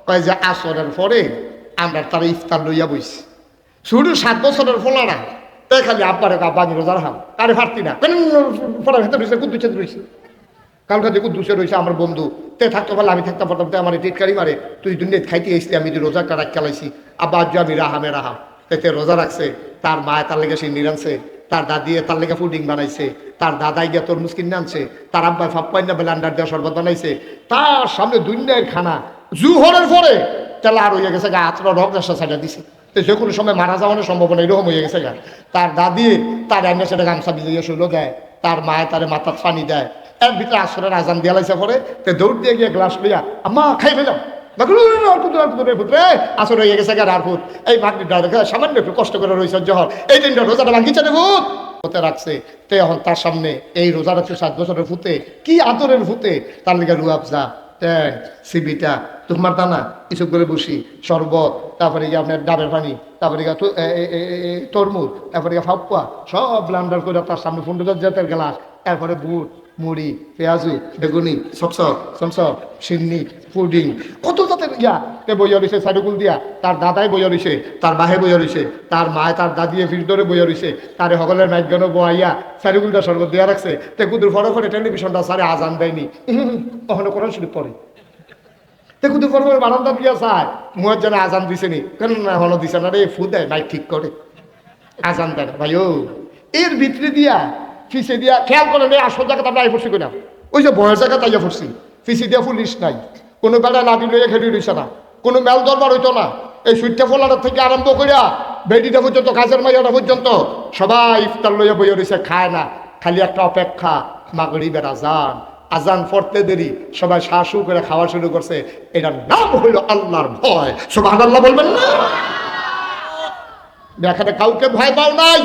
কয় যে আসরের পরে আমরা তারা ইফতার লইয়া বইছি। শুধু 7 বছরের ফোলারা তাই খালি আব্বারে আব্বা আমি রোজার হাম আরে ফারতি না ফোলার ভেতর রয়েছে কুদ্দুসে রয়েছে কালকা যে কুদ্দুসে রয়েছে আমার বন্ধু তে থাকতে পারলে আমি থাকতে পারতাম, আমার টিটকারি মারে তুই দুনিয়া খাইতে এসছি, আমি যে রোজাটা রাখ খেলাইছি আব্বা আজ আমি রাহামে রাহাম তে রোজা রাখছে। তার মা তার লেগে সিন্নি আনছে, তার দাদি তার লেগে পুডিং বানাইছে, তার দাদাই গিয়ে তরমুজ কিনে আনছে, তার আব্বা ফাপ্পাইনা বেলা আন্ডার দেওয়া শরবত বানাইছে, তার সামনে দুনিয়ার খানা জুহরের পরে তাহলে আর হয়ে গেছে গা আত্মা রক রাস্তা সাইডা দিছে। তো যে কোনো সময় মারা যাওয়ানোর সম্ভাবনা এরকম হয়ে গেছে গা। তার দাদি তার এনে সেটা গামছা ভিজিয়ে শুলো দেয়, তার মায়ে তার মাথার পানি দেয়, এর ভিতরে আসরের আজান দিয়া লাইছে পরে তে দৌড় দিয়ে গিয়ে গ্লাস লইয়া আম্মা খাই ফেলাম আসর হয়ে গেছে আর ফুট এই ভাগ্নি সামান্য একটু কষ্ট করে রয়েছে জহর এই দিনটা রোজাটা ভাঙিছে রে ভূত হতে রাখছে। তো এখন তার সামনে এই রোজা রাখছে 7 বছরের ভূতে, কি আদরের ভূতে, তার লিগে রুয়াবজা ট্যাং সিবিটা তোমার দানা কিছু করে বসি শরবত, তারপরে গিয়ে আপনার ডাবের পানি, তারপরে গিয়ে তরমুজ, তারপরে গিয়ে ফাপ্পা সব ব্লান্ডার করে তার সামনে 15 জাতের গ্লাস, এরপরে বুট মুড়ি পেঁয়াজু বেগুনি সকসক সমসক সিন্নি পুডিং কত জাতের বইয়া রয়েছে সাইডুকুল দিয়া, তার দাদাই বইয়া রয়েছে, তার বাহে বইয়া রয়েছে, তার মায় তার দাদিয়ে ফিল্ডরে বইয়া রয়েছে, তার সকলের মাইকগানো বইয়া সাইডুকুলটা শরবত দেওয়া রাখছে। তে কুদুর ফটো ফটো টেলিভিশনটা সারে আজান দেয়নি, কখনো কোরআন শরীফ পড়ে তে কুদুর ফটো ফটো বারান্দা দিয়া চায় মুয়ের জন্য আজান দিছে নি কেন না এখনো দিছে না রে, ফু দেয় মাইক ঠিক করে আজান দেয় না ভাই। ও এর ভিতরে দিয়া ফিসে দিয়া খেয়াল করে নেই আসল জায়গাটা আমরা পড়ছি কিনা, ওই যে বয়ের জায়গা তাইয়া পড়ছি, ফিসে দিয়া পুলিশ নাই, কোনো বেড়া লাঠি লইয়া খেলি রইছে না, কোনো মেল দরবার হইতো না, এই সুইটটা ফোলাটা থেকে আরম্ভ করিয়া বেডিটা পর্যন্ত কাজের মাইয়াটা পর্যন্ত সবাই ইফতার লইয়া বইয়া রইছে, খায় না, খালি একটা অপেক্ষা মাগরিবের আজান। আজান পড়তে দেরি সবাই শাসু করে খাওয়া শুরু করছে, এটার নাম হইল আল্লাহর ভয়। সুবহানাল্লাহ বলবেন না? এখানে কাউকে ভয় পাও নাই,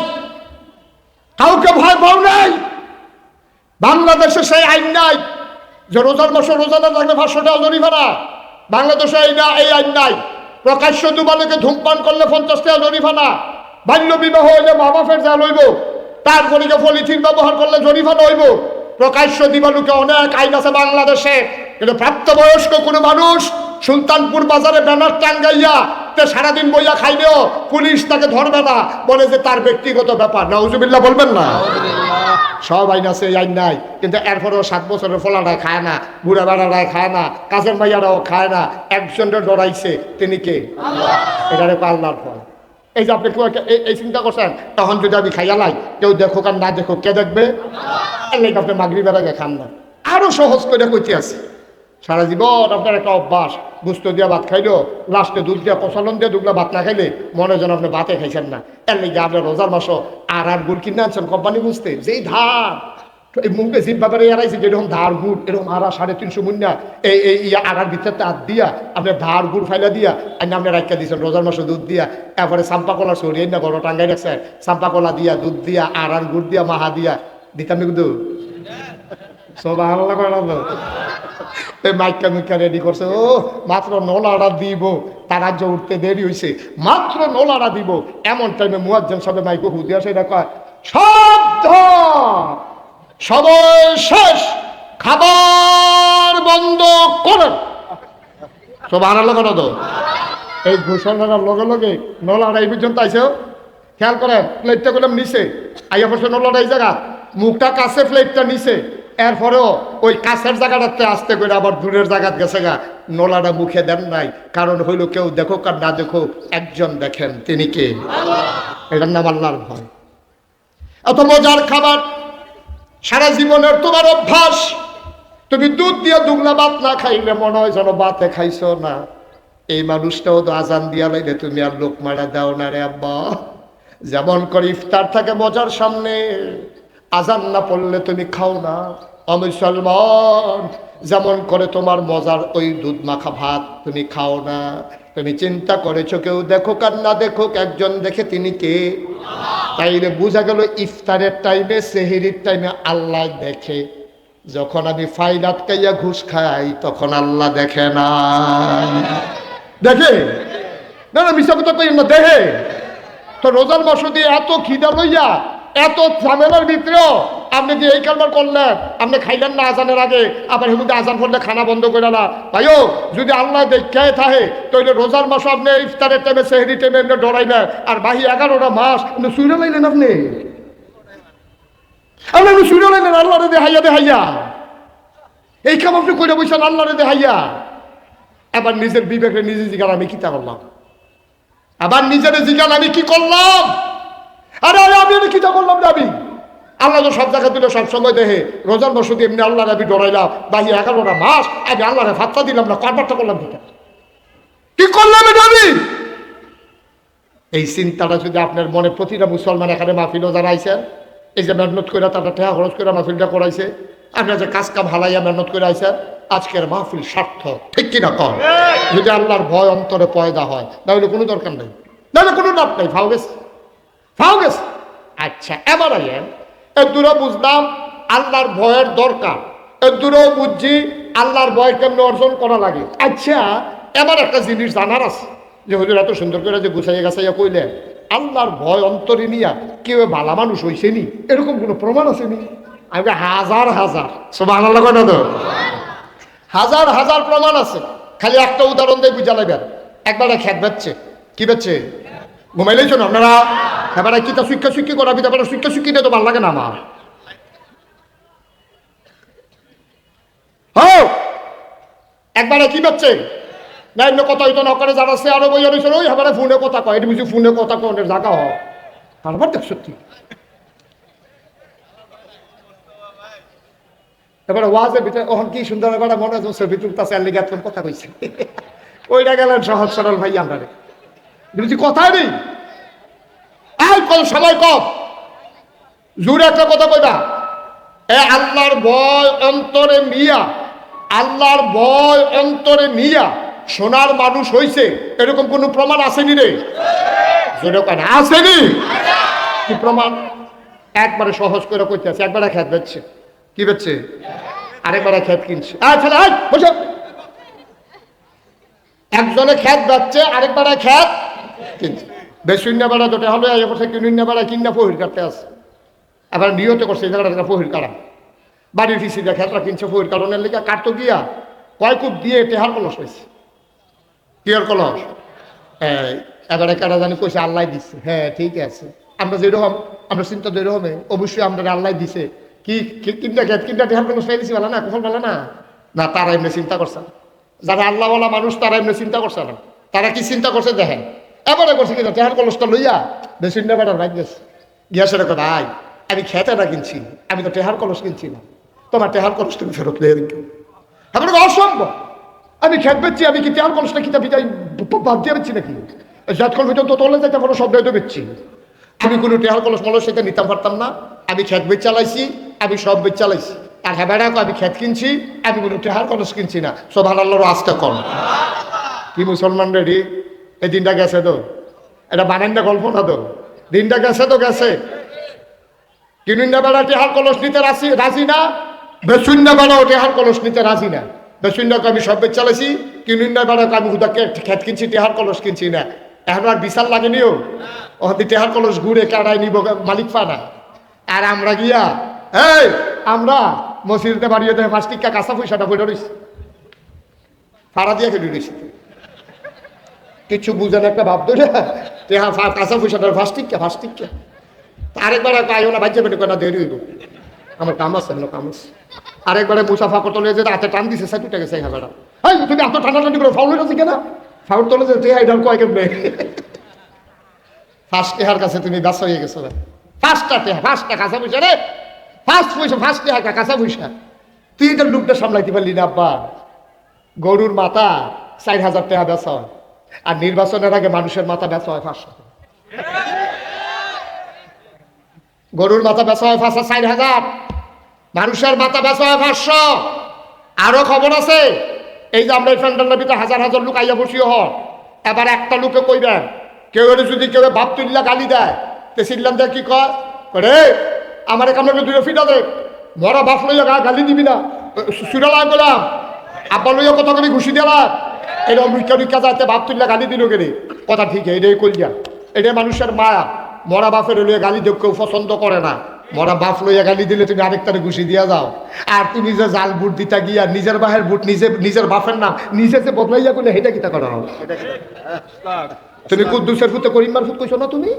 কাউকে ভয় পাও নাই। বাংলাদেশে সেই আইন নাই যে রোজার মাসে রোজা না থাকলে 500 টাকা জরিমানা। বাংলাদেশে এই আইন নাই। প্রকাশ্য দুবালকে ধূমপান করলে 50 টাকা জরিমানা, বাল্য বিবাহ হইলে মা বাপের যা লইব, তারপরে পলিথিন ব্যবহার করলে জরিমানা হইব। প্রকাশ্য দিবালুকে অনেক আইন আছে বাংলাদেশে, কিন্তু প্রাপ্তবয়স্ক কোনো মানুষ সুলতানপুর বাজারে ব্যানার টাঙ্গাইয়া তে সারাদিন বইয়া খাইলেও পুলিশ তাকে ধরবে না, বলে যে তার ব্যক্তিগত ব্যাপার। নাউজুবিল্লাহ বলবেন না? সব আইন আছে, এই আইন নাই। কিন্তু এরপরেও 7 বছরের ফলাটায় খায় না, বুড়া বেড়াটায় খায় না, কাজের মাইয়ারাও খায় না। একজনটা ডরাইছে, তিনি কে? এটারে আল্লাহর ফল। এই যে আপনি এই চিন্তা করছেন, তখন যদি আমি খাইয়া লাই, কেউ দেখুক আর না দেখুক, কে দেখবে? আপনি মাগরিবের আগে খান না। আরো সহজ করে কইতে আছে, সারা জীবন আপনার একটা অভ্যাস, গুস্ত দিয়া ভাত খাইলেও লাস্টে দুধ দিয়া প্রচলন দিয়ে দুগলা ভাত না খাইলে মনে যেন আপনি ভাতে খাইছেন না। এর লেগে আপনার রোজার মাসও আর গুড় কিনে আনছেন কোম্পানি বুঝতে, যেই ধার এই মুখে জিপ ব্যাপারে এড়াইছে, যেরকম ধার গুড় এরকম 350 মুন্না এই আড়ার ভিতরে হাত দিয়া আপনার ধার গুড় ফাইলা দিয়া আপনি রাখা দিয়েছেন রোজার মাসে দুধ দিয়া। এরপরে চাম্পা কলা সরিয়ে না বড় টাঙ্গাই রাখছেন, চাম্পা কলা দিয়া দুধ দিয়া আর গুড় দিয়া মাহা দিয়া দিতাম না কিন্তু সব আল্লাহ করে মাইকা মুখা রেডি করছে। ও মাত্র নলাটা দিব, তারা যে উঠতে দেরি হয়েছে, মাত্র নলাটা দিব। এমন টাইমে মুয়াজ্জিন সবে মাইকে হুদিয়া সেটা কয়, শব্দ সবাই শেষ, খাবার বন্ধ করেন। সুবহানাল্লাহ করো তো। এই ঘোষণার লগে লগে নলাটা এই পর্যন্ত আইসে, খেয়াল করেন, প্লেটটা করলাম নিচে আইয়া পড়ছে, নলাটা এই জায়গা মুখটা কাছে, প্লেটটা নিচে, এরপরেও ওই কাছের জায়গাটাতে আসতে করে আবার দূরের জায়গাত গেছে গা, নোলাটা মুখে দেন নাই। কারণ হইল কেউ দেখুক আর না দেখুক, একজন দেখেন, তিনি কে? এটার নাম আল্লাহর ভয়। এত মজার খাবার সারা জীবনের তোমার অভ্যাস, তুমি দুধ দিয়ে দুগলা ভাত না খাইলে মনে হয় যেন ভাতে খাইছো না। এই মানুষটাও তো আজান দিয়া লাইলে তুমি আর লোক মারা দাও না রে আব্বা। যেমন করে ইফতার থাকে মজার সামনে, আজান না পড়লে তুমি খাও না। মুসলমান, যেমন করে তোমার মজার ওই দুধ মাখা ভাত তুমি খাও না। তুমি চিন্তা করেছো কেউ দেখুক আর না দেখুক, একজন দেখে, তিনি কে? তাইলে বোঝা গেল ইফতারের টাইমে, সেহরির টাইমে আল্লাহ দেখে। যখন আমি ফাইল আটকাইয়া ঘুষ খাই তখন আল্লাহ দেখে না। দেখে না? না মিশা কথা কই না, দেখে তো। রোজার মাস দিয়ে এত খিদা লইয়া এত ঝামেলার ভিতরেও আপনি যে এই কারবার করলেন, আপনি খাইলেন না আজানের আগে, আবার এগুলো আজান পড়লে খানা বন্ধ করে না। ভাইও যদি আল্লাহ দেখে থাকে তাহলে রোজার মাসে আপনি ইফতারের টাইমে সেহরি টাইমে এমনি ডরাইবেন, আর বাহি 11টা মাস আপনি শুনে লাইলেন, আপনি শুনে লাইলেন আল্লাহরে দেহাইয়া দেহাইয়া এই কাম আপনি করে বসেন আল্লাহরে দেহাইয়া। এবার নিজের বিবেকে নিজে জিজ্ঞান আমি কি তা করলাম, আবার নিজের জিজ্ঞান আমি কি করলাম। আরে আমি কি তা করলাম না, আমি আল্লাহ তো সব জায়গা দিল সব সময় দেহে, রোজার বসতি এমনি আল্লাহ আমি ডরাইলাম, বাহি 11টা মাস আমি আল্লাহরে ফাত্তা দিলাম না, কারবারটা করলাম কি করলাম এটা আমি। এই চিন্তাটা যদি আপনার মনে, প্রতিটা মুসলমান এখানে মাহফিলও যারা আইছেন, এই যে মেহনত করে তারা টেহা খরচ করে মাহফিলটা করাইছে, আপনার যে কাজ কাম হালাইয়া মেহনত করে আইছেন, আজকের মাহফিল সার্থক, ঠিক কিনা কন? যদি আল্লাহর ভয় অন্তরে পয়দা হয় তাহলে কোনো দরকার নেই, নাহলে কোনো লাভ নেই, ফাও গেছে। আচ্ছা এবার আইয়েন, এর দূরে বুঝলাম আল্লাহর ভয়ের দরকার, এর দূরেও বুঝছি আল্লাহর ভয় কেমন অর্জন করা লাগে। আচ্ছা এবার একটা জিনিস জানার আছে, যে হুজুর এত সুন্দর করে যে গুছাইয়া গাছাইয়া কইলেন আল্লাহর ভয় অন্তরে নিয়া কেউ ভালো মানুষ হইছে নি, এরকম কোনো প্রমাণ আছে নি? আমি হাজার হাজার, সুবহানাল্লাহ কয় না তো, হাজার হাজার প্রমাণ আছে। খালি একটা উদাহরণ দিয়ে বুঝা লাগবেন। একবার খেত বেচছে, কি বেচছে? ঘুমাইলেইছো না আপনারা? এবারে কি তা শিক্ষা শিক্ষি করাবি, তারপরে শিক্ষা শিক্ষি তো ভালো লাগে না আমার। একবারে কি বেচছে না, এমনি কথা হইতো না করে যারা সে আরো বই রয়েছে ওই এবারে ফোনে কথা কয়, এটা বুঝি ফোনে কথা কয় জায়গা হয় আবার দেখ সত্যি। এবারে ওয়াজের ভিতরে ওখান কি সুন্দর এবারে মনে হচ্ছে ভিতর তাছে লিগে এত কথা কইছে, ওইটা গেলেন সহজ সরল ভাই, আমরা বুঝি কথাই নেই। আর কল সময় কম, জোরে একটা কথা কইবা, এ আল্লাহর ভয় অন্তরে নিয়া, আল্লাহর ভয় অন্তরে নিয়া সোনার মানুষ হইছে এরকম কোন প্রমাণ আসেনি রে? জোরে কয় না, আসেনি? কি প্রমাণ? একবারে সহজ করে কইতে আছে, একবারে খেত বেচছে, কি বেচছে? আরেকবারে খেত কিনছে। একজনে খেত বেচছে, আরেকবারে খেত কিনছে। বেশিন্য বেড়া দুটো হলো, এই বছর কিনুন্য বেড়া কিনা ফহির কাটতে আছে, আবার নিয়ত করছে এই জায়গাটা ফহির কাটা, বাড়ির ফিসি দিয়ে খেতরা কিনছে ফহির কারণের লেগে কাটতো গিয়া কয় কূপ দিয়ে টেহার কলস হয়েছে। টিয়ার কলস এবারে কারা জানি কইছে আল্লাহ দিচ্ছে। হ্যাঁ ঠিক আছে, আমরা যেরকম আমরা চিন্তা যেরকম অবশ্যই আমরা আল্লাহ দিছে। কি কিনটা খেত কিনটা টেহার কলস পাই দিছি ভালো না, কখন ভালো না? না, তারা এমনি চিন্তা করছে, যারা আল্লাহওয়ালা মানুষ তারা এমনি চিন্তা করছে না। তারা কি চিন্তা করছে দেখেন, এবারে করছে কিনা টেহার কলসটা লইয়া বেশি বেড়ার ভাই গেছে গিয়া সেটা কথা, আই আমি খেতেটা কিনছি, আমি তো টেহার কলস কিনছি না, তোমার টেহার কলস তুমি ফেরত লিয়ে দিন। আপনার অসম্ভব, আমি খেত বেচছি, আমি কি টেহার কলসটা কিতা বিদায় বাদ দিয়ে বেচছি নাকি? যতক্ষণ পর্যন্ত তোলে যাইতে কোনো শব্দ হয়তো বেচছি, আমি কোনো টেহার কলস মলস সেটা নিতাম পারতাম না। আমি খেত বেচ চালাইছি, আমি সব বেচ চালাইছি, আর হ্যাঁ বেড়া আমি খেত কিনছি, আমি কোনো টেহার কলস কিনছি না। সুবহানাল্লাহর আস্তে কর কি মুসলমান রেডি? এই দিনটা গেছে তো, এটা বানান না গল্প না তো, দিনটা গেছে তো গেছে। কিনুন্না বেড়া টেহার কলস নিতে রাজি না, বেসুন্না বেড়াও টেহার কলস নিতে রাজি না। বেসুন্নাকে আমি সব বেচ চালাইছি, কিনুন্না বেড়াকে আমি হুদাকে খেত কিনছি, টেহার কলস কিনছি না। এখন আর বিশাল লাগেনিও, ওখানে টেহার কলস ঘুরে কাটাই নিব মালিক পানা। আর আমরা গিয়া এই আমরা মসজিদে বাড়িয়ে দেয় 5 টিকা কাঁচা পয়সাটা বইটা রয়েছে, ফাড়া দিয়ে খেলে রয়েছে, কিছু বুঝেন একটা ভাব ধরে টেহা কাঁচা পয়সাটা 5 টিকা। আরেকবার পাইও না বাচ্চা পেটে কেনা দেরি হইব, আমার কাম আছে না কাম আছে। আরেকবারে মুসাফা করতে যে হাতে টান দিছে 60 টাকা সেই হাজারা, এই তুমি এত টানাটানি করে ফাউল হয়েছে কেনা? ফাউল তোলে যে টেহা এটার কয়েক ফার্স্ট টেহার কাছে তুমি ব্যস্ত হয়ে গেছো। 5টা টেহা, 5টা কাঁচা পয়সা রে, 5 টেহা কাঁচা পয়সা। তুই এটার লোকটা সামলাইতে পারলি না আব্বা। গরুর মাথা 4000 টাকা বেচা হয়, আর নির্বাচনের আগে মানুষের মাথা বেচা হয় 500। গরুর মাথা বেচা হয় 4000, মানুষের মাথা বেচা হয় 500। আরো খবর আছে, এই যে আমরা এই প্যান্ডেলের ভিতরে হাজার হাজার লোক আইয়া বসিও হন, এবার একটা লোকে কইবেন, কেউ যদি কেউ বাপ তুল্লা গালি দেয়, তে সিল্লাম দেয় কি কয় রে, আমার কামড়ে 2 ফিটা দে, মরা বাপ লইয়া গালি দিবি না, সুরালাম গেলাম আব্বা লইয়া কথা কবি ঘুষি দিলাম, এরকম রুইকা যাতে বাপ তুল্লা গালি দিল গেলে কথা ঠিক, এটাই কইয়া, এটাই মানুষের মায়া। মরা বাপের লইয়া গালি দেব কেউ পছন্দ করে না, মরা বাপ লইয়া গালি দিলে তুমি আরেকটারে ঘুষি দিয়া যাও। আর তুমি যে জাল বুট দিতা গিয়া নিজের বাহের বুট নিজের বাপের নাম নিজে যে বদলাইয়া করলে সেটা কিতা করা হবে? তুমি কুদ্দুসের ফুতে করিমবার ফুট কইছো না? তুমি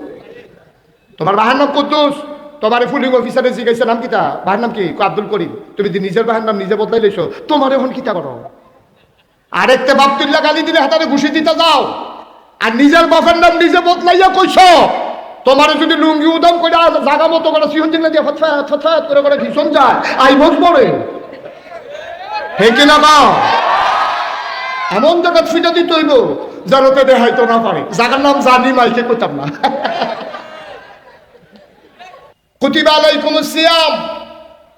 তোমার বাহের নাম কুদ্দুস, তোমার পুলিং অফিসারে জিজ্ঞাসা নাম কিতা, বাহের নাম কি? আব্দুল করিম। তুমি নিজের বাহের নাম নিজে বদলাই লইছো, তোমার এখন কিতা করো? আরেকটা বাপ তুল্লা গালি দিলে হাতারে ঘুষি দিতে যাও, আর নিজের বাপের নাম নিজে বদলাইয়া কইছো। তোমার যদি লুঙ্গি উদম করে জাগা মতো করে সিহন দিন দিয়ে ফতফাত করে করে ভীষণ যায় আই বোঝ পড়ে হে কিনা বা এমন জায়গা ফিটা দিতে হইব জানোতে দেখাইতো না পারে। জাগার নাম জানি মাইকে কইতাম না। কুতিবা আলাইকুমুস সিয়াম,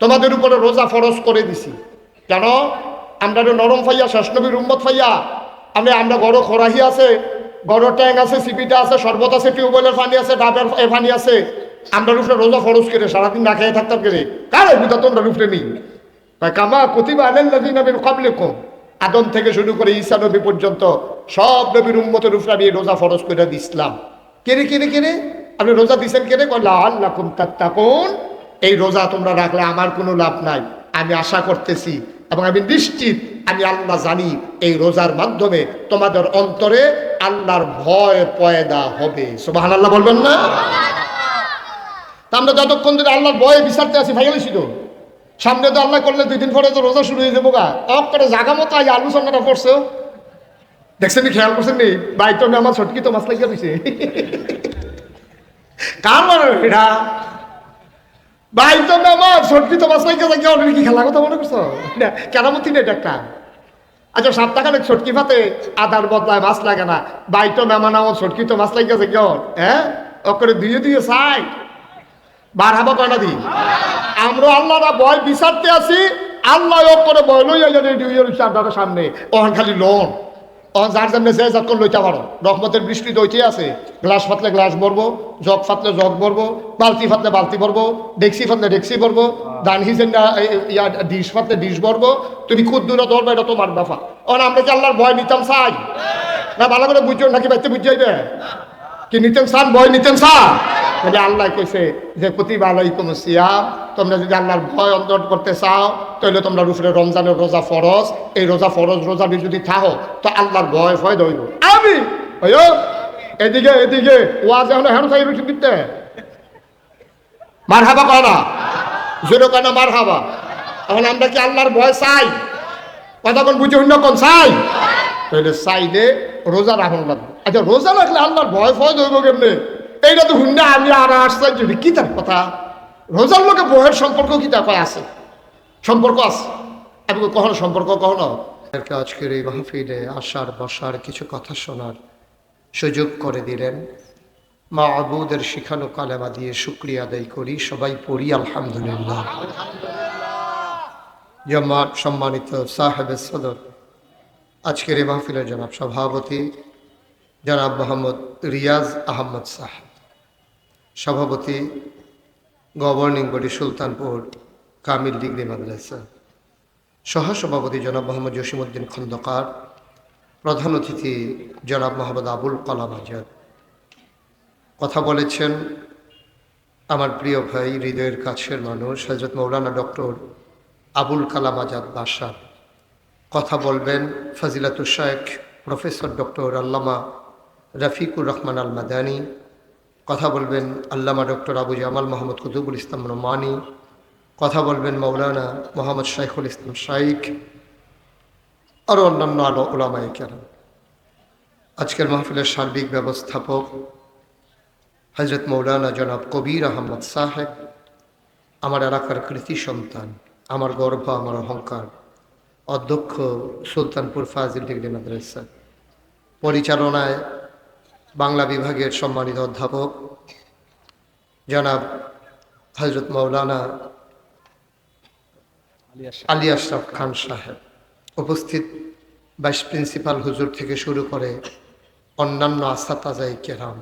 তোমাদের উপরে রোজা ফরজ করে দিছি। কেন? আমরা নরম ফাইয়া শেষ নবীর উম্মত ফাইয়া আমরা গড় খরাহি আছে, গড় ট্যাং আছে, সিপিটা আছে, শরবত আছে, টিউবওয়েলের পানি আছে, ডাবের পানি আছে। আমরা রূপে রোজা ফরজ করে সারাদিন না খেয়ে থাকতাম করে কারে বুঝা তোমরা রূপে নেই কামা কুতিবা আলাল্লাযিনা মিন ক্বাবলিকুম, আদম থেকে শুরু করে ঈসা নবী পর্যন্ত সব নবীর উম্মতের উপরে আমি রোজা ফরজ করে দিছিলাম। কেরে কেরে কেরে আপনি রোজা দিছেন কেরে? লাআল্লাকুম তাত্তাকুন, এই রোজা তোমরা রাখলে আমার কোনো লাভ নাই। আমি আশা করতেছি এবং আমি নিশ্চিত, আমি আল্লাহ জানি এই রোজার মাধ্যমে তোমাদের অন্তরে আল্লাহর ভয় পয়দা হবে। সুবহানাল্লাহ বলবেন না? আমরা যতক্ষণ ধরে আল্লাহর ভয়ে বিচারতে আছি ভাই ছিল, সামনে তো আল্লাহ করলে 2 দিন পরে তো রোজা শুরু হয়ে যাবো গা। অফ করে জাগা মতো আজ আলোচনাটা করছো, দেখছেন নি? খেয়াল করছেন নি? বাইক তো আমার ছটকি তো মাছ লাগিয়ে দিছে। কার মানে এটা ভাই তো আমার ছটকি তো মাছ লাগিয়ে যাকে অলরেডি কি খেলা কথা মনে করছো? কেরামতি নেই একটা। আচ্ছা 7 টাকা ছটকি ভাতে আদার বদলায় মাছ লাগে না, বাই তো মেমা নাও ছটকি তো মাছ লাগিয়ে যাকে, হ্যাঁ ওকে দুইয়ে দুইয়ে চাই বার হাবা কয়না দি। আমরা আল্লাহরা ভয় বিচারতে আছি, আল্লাহ করে ভয় লইয়া আপনার সামনে ওখান খালি লোন যার জন্য যে যাক লইতে পারো। রহমতের বৃষ্টি দইতে আছে, গ্লাস ফাতলে গ্লাস ভরবো, জগ ফাতলে জগ ভরবো, বালতি ফাতলে বালতি ভরবো, ডেক্সি ফাতলে ডেক্সি ভরবো, দান হিসেন ডিশ ফাতলে ডিশ ভরবো। তুমি কুদ্দুরা ধরবে, এটা তোমার ব্যাপার। আমরা কি আল্লাহর ভয় নিতাম চাই না? ভালো করে বুঝছো নাকি? বাইতে বুঝ যাইবে কি নিতেন চান? ভয় নিতেন চান? তাহলে আল্লাহ কইছে যে কুতিবা আলাইকুমুস সিয়াম, তোমরা যদি আল্লাহর ভয় অন্তর করতে চাও তাহলে তোমরা রূপে রমজানের রোজা ফরজ। এই রোজা ফরজ রোজা যদি থাকো তো আল্লাহর ভয় ভয় ধরব। আমি এদিকে এদিকে ওয়াজ এখন হেন চাই রুটি দিতে মার হাবা কয় না, জোরে কয় না মার হাবা। এখন আমরা কি আল্লাহর ভয় চাই? কতক্ষণ বুঝে অন্য কোন চাই? তাহলে চাইলে রোজা রাখুন লাগবে। আচ্ছা রোজা রাখলে আল্লাহর ভয় ভয় ধরবো কেমনে? এইটা তো হুন্ডা আমি আর আসতে কি তার কথা? রোজার লোকে বইয়ের সম্পর্ক কি তা কয় আছে? সম্পর্ক আছে, আমি কখনো সম্পর্ক কখনো। আজকের এই মাহফিলে আসার বসার কিছু কথা শোনার সুযোগ করে দিলেন। মা আবুদের শিখানো কালেমা দিয়ে শুকরিয়া আদায় করি, সবাই পড়ি আলহামদুলিল্লাহ। জামাত সম্মানিত সাহেবে সদর, আজকের এই মাহফিলের জনাব সভাপতি জনাব মোহাম্মদ রিয়াজ আহমদ সাহেব, সভাপতি governing body Sultanpur Kamil degree Madrasa, সহসভাপতি জনাব মোহাম্মদ জসিমউদ্দিন খন্দকার, প্রধান অতিথি জনাব মোহাম্মদ আবুল কালাম আজাদ। কথা বলেছেন আমার প্রিয় ভাই, হৃদয়ের কাছের মানুষ হযরত মৌলানা ডক্টর আবুল কালাম আজাদ বাশার। কথা বলবেন ফজিলাতুল শাইখ প্রফেসর ডক্টর আল্লামা রফিকুর রহমান আল মাদানী। কথা বলবেন আল্লামা ডক্টর আবু জামাল মোহাম্মদ কুতুবুল ইসলাম নোমানি। কথা বলবেন মৌলানা মোহাম্মদ শাইখুল ইসলাম শাইখ, আরও অন্যান্য আলো ওলামায়ে কেরাম। আজকের মাহফিলের সার্বিক ব্যবস্থাপক হজরত মৌলানা জনাব কবির আহমদ সাহেব, আমার এলাকার কৃতি সন্তান, আমার গর্ব, আমার অহংকার, অধ্যক্ষ সুলতানপুর ফাজিল ডিগ্রি মাদ্রাসা। পরিচালনায় বাংলা বিভাগের সম্মানিত অধ্যাপক জনাব হজরত মৌলানা আলী আশরাফ খান সাহেব। উপস্থিত ভাইস প্রিন্সিপাল হুজুর থেকে শুরু করে অন্যান্য আসাতাজায়ে কেরাম,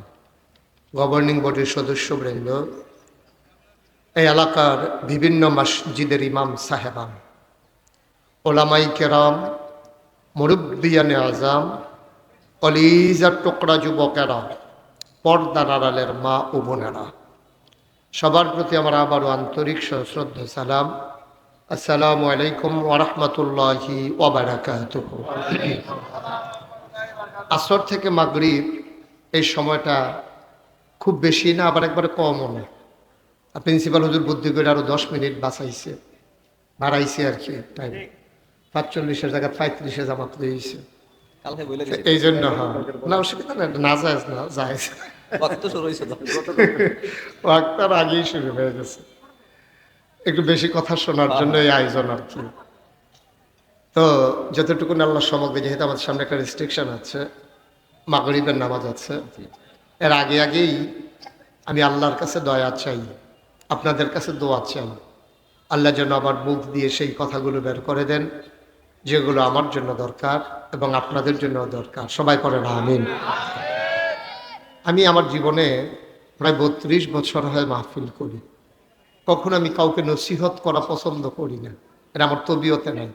গভর্নিং বডির সদস্যবৃন্দ, এই এলাকার বিভিন্ন মসজিদের ইমাম সাহেবান, ওলামাই কেরাম, মুরব্বিয়ানে আজাম, কলিজার টুকরা যুবকেরা, পর্দার আড়ালের মা ও বোনেরা, সবার প্রতি আমার আবারও আন্তরিক সশ্রদ্ধ সালাম। আসসালামু আলাইকুম ওয়া রাহমাতুল্লাহি ওয়া বারাকাতুহু। আসর থেকে মাগরিব এই সময়টা খুব বেশি না, আবার একবারে কমও না। প্রিন্সিপাল হুজুর বুদ্ধি করে আরো 10 মিনিট বাঁচাইছে, বাড়াইছে আর কি টাইম। 45-এর জায়গায় 35-এ জামাত হয়েছে এই জন্য। হ্যাঁ না, অসুবিধা না যায় না যায় ওয়াক্তার আগেই শুরু হয়ে গেছে। একটু বেশি কথা শোনার জন্য এই আয়োজন আর কি। তো যতটুকু আল্লাহ সমগ্র, যেহেতু আমাদের সামনে একটা রেস্ট্রিকশন আছে, মাগরিবের নামাজ আছে, এর আগেই আমি আল্লাহর কাছে দয়া চাই, আপনাদের কাছে দোয়া চাই, আল্লাহ যেন আমার মুখ দিয়ে সেই কথাগুলো বের করে দেন যেগুলো আমার জন্য দরকার এবং আপনাদের জন্য দরকার। সবাই করেন আমিন। আমি আমার জীবনে প্রায় 32 বছর হয় মাহফিল করি। কখনো আমি কাউকে নসিহত করা পছন্দ করি না, এটা আমার তবিয়তে নাই।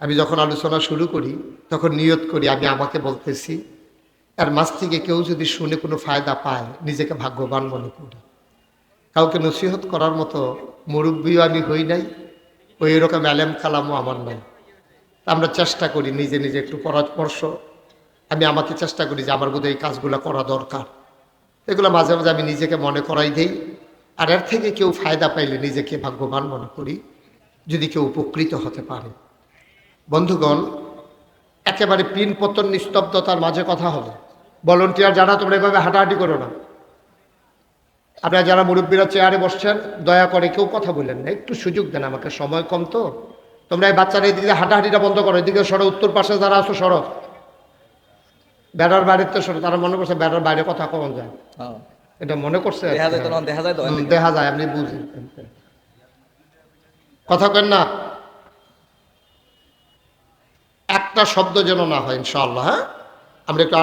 আমি যখন আলোচনা শুরু করি তখন নিয়ত করি আমি আমাকে বলতেছি, আর মাঝ থেকে কেউ যদি শুনে কোনো ফায়দা পায় নিজেকে ভাগ্যবান মনে করি। কাউকে নসিহত করার মতো মুরব্বীও আমি হই নাই, ওই এরকম আলেম কালামও আমার নাই। আমরা চেষ্টা করি নিজে নিজে একটু পরামর্শ, আমি আমাকে চেষ্টা করি যে আমার বোধহয় এই কাজগুলো করা দরকার। এগুলো মাঝে মাঝে আমি নিজেকে মনে করাই দেই, আর এর থেকে কেউ ফায়দা পাইলে নিজেকে ভাগ্যবান মনে করি যদি কেউ উপকৃত হতে পারে। বন্ধুগণ, একেবারে পিন পতন নিস্তব্ধতার মাঝে কথা হবে। ভলান্টিয়ার যারা, তোমরা এভাবে হাঁটাহাঁটি করো না। আপনারা যারা মুরব্বীরা চেয়ারে বসছেন, দয়া করে কেউ কথা বললেন না, একটু সুযোগ দেন আমাকে, সময় কম তো। তোমরা এই বাচ্চারা এদিকে হাঁটাহাঁটিটা বন্ধ করো, এদিকে সরো, উত্তর পাশে যারা আছো সরো, বেড়ার বাইরের তো সরো। তারা মনে করছে বেড়ার বাইরে কথা কখন যায়, এটা মনে করছে, দেখা যায়, আপনি বুঝি কথা কেন না, একটা শব্দ যেন না হয় ইনশাআল্লাহ। হ্যাঁ, আমরা একটু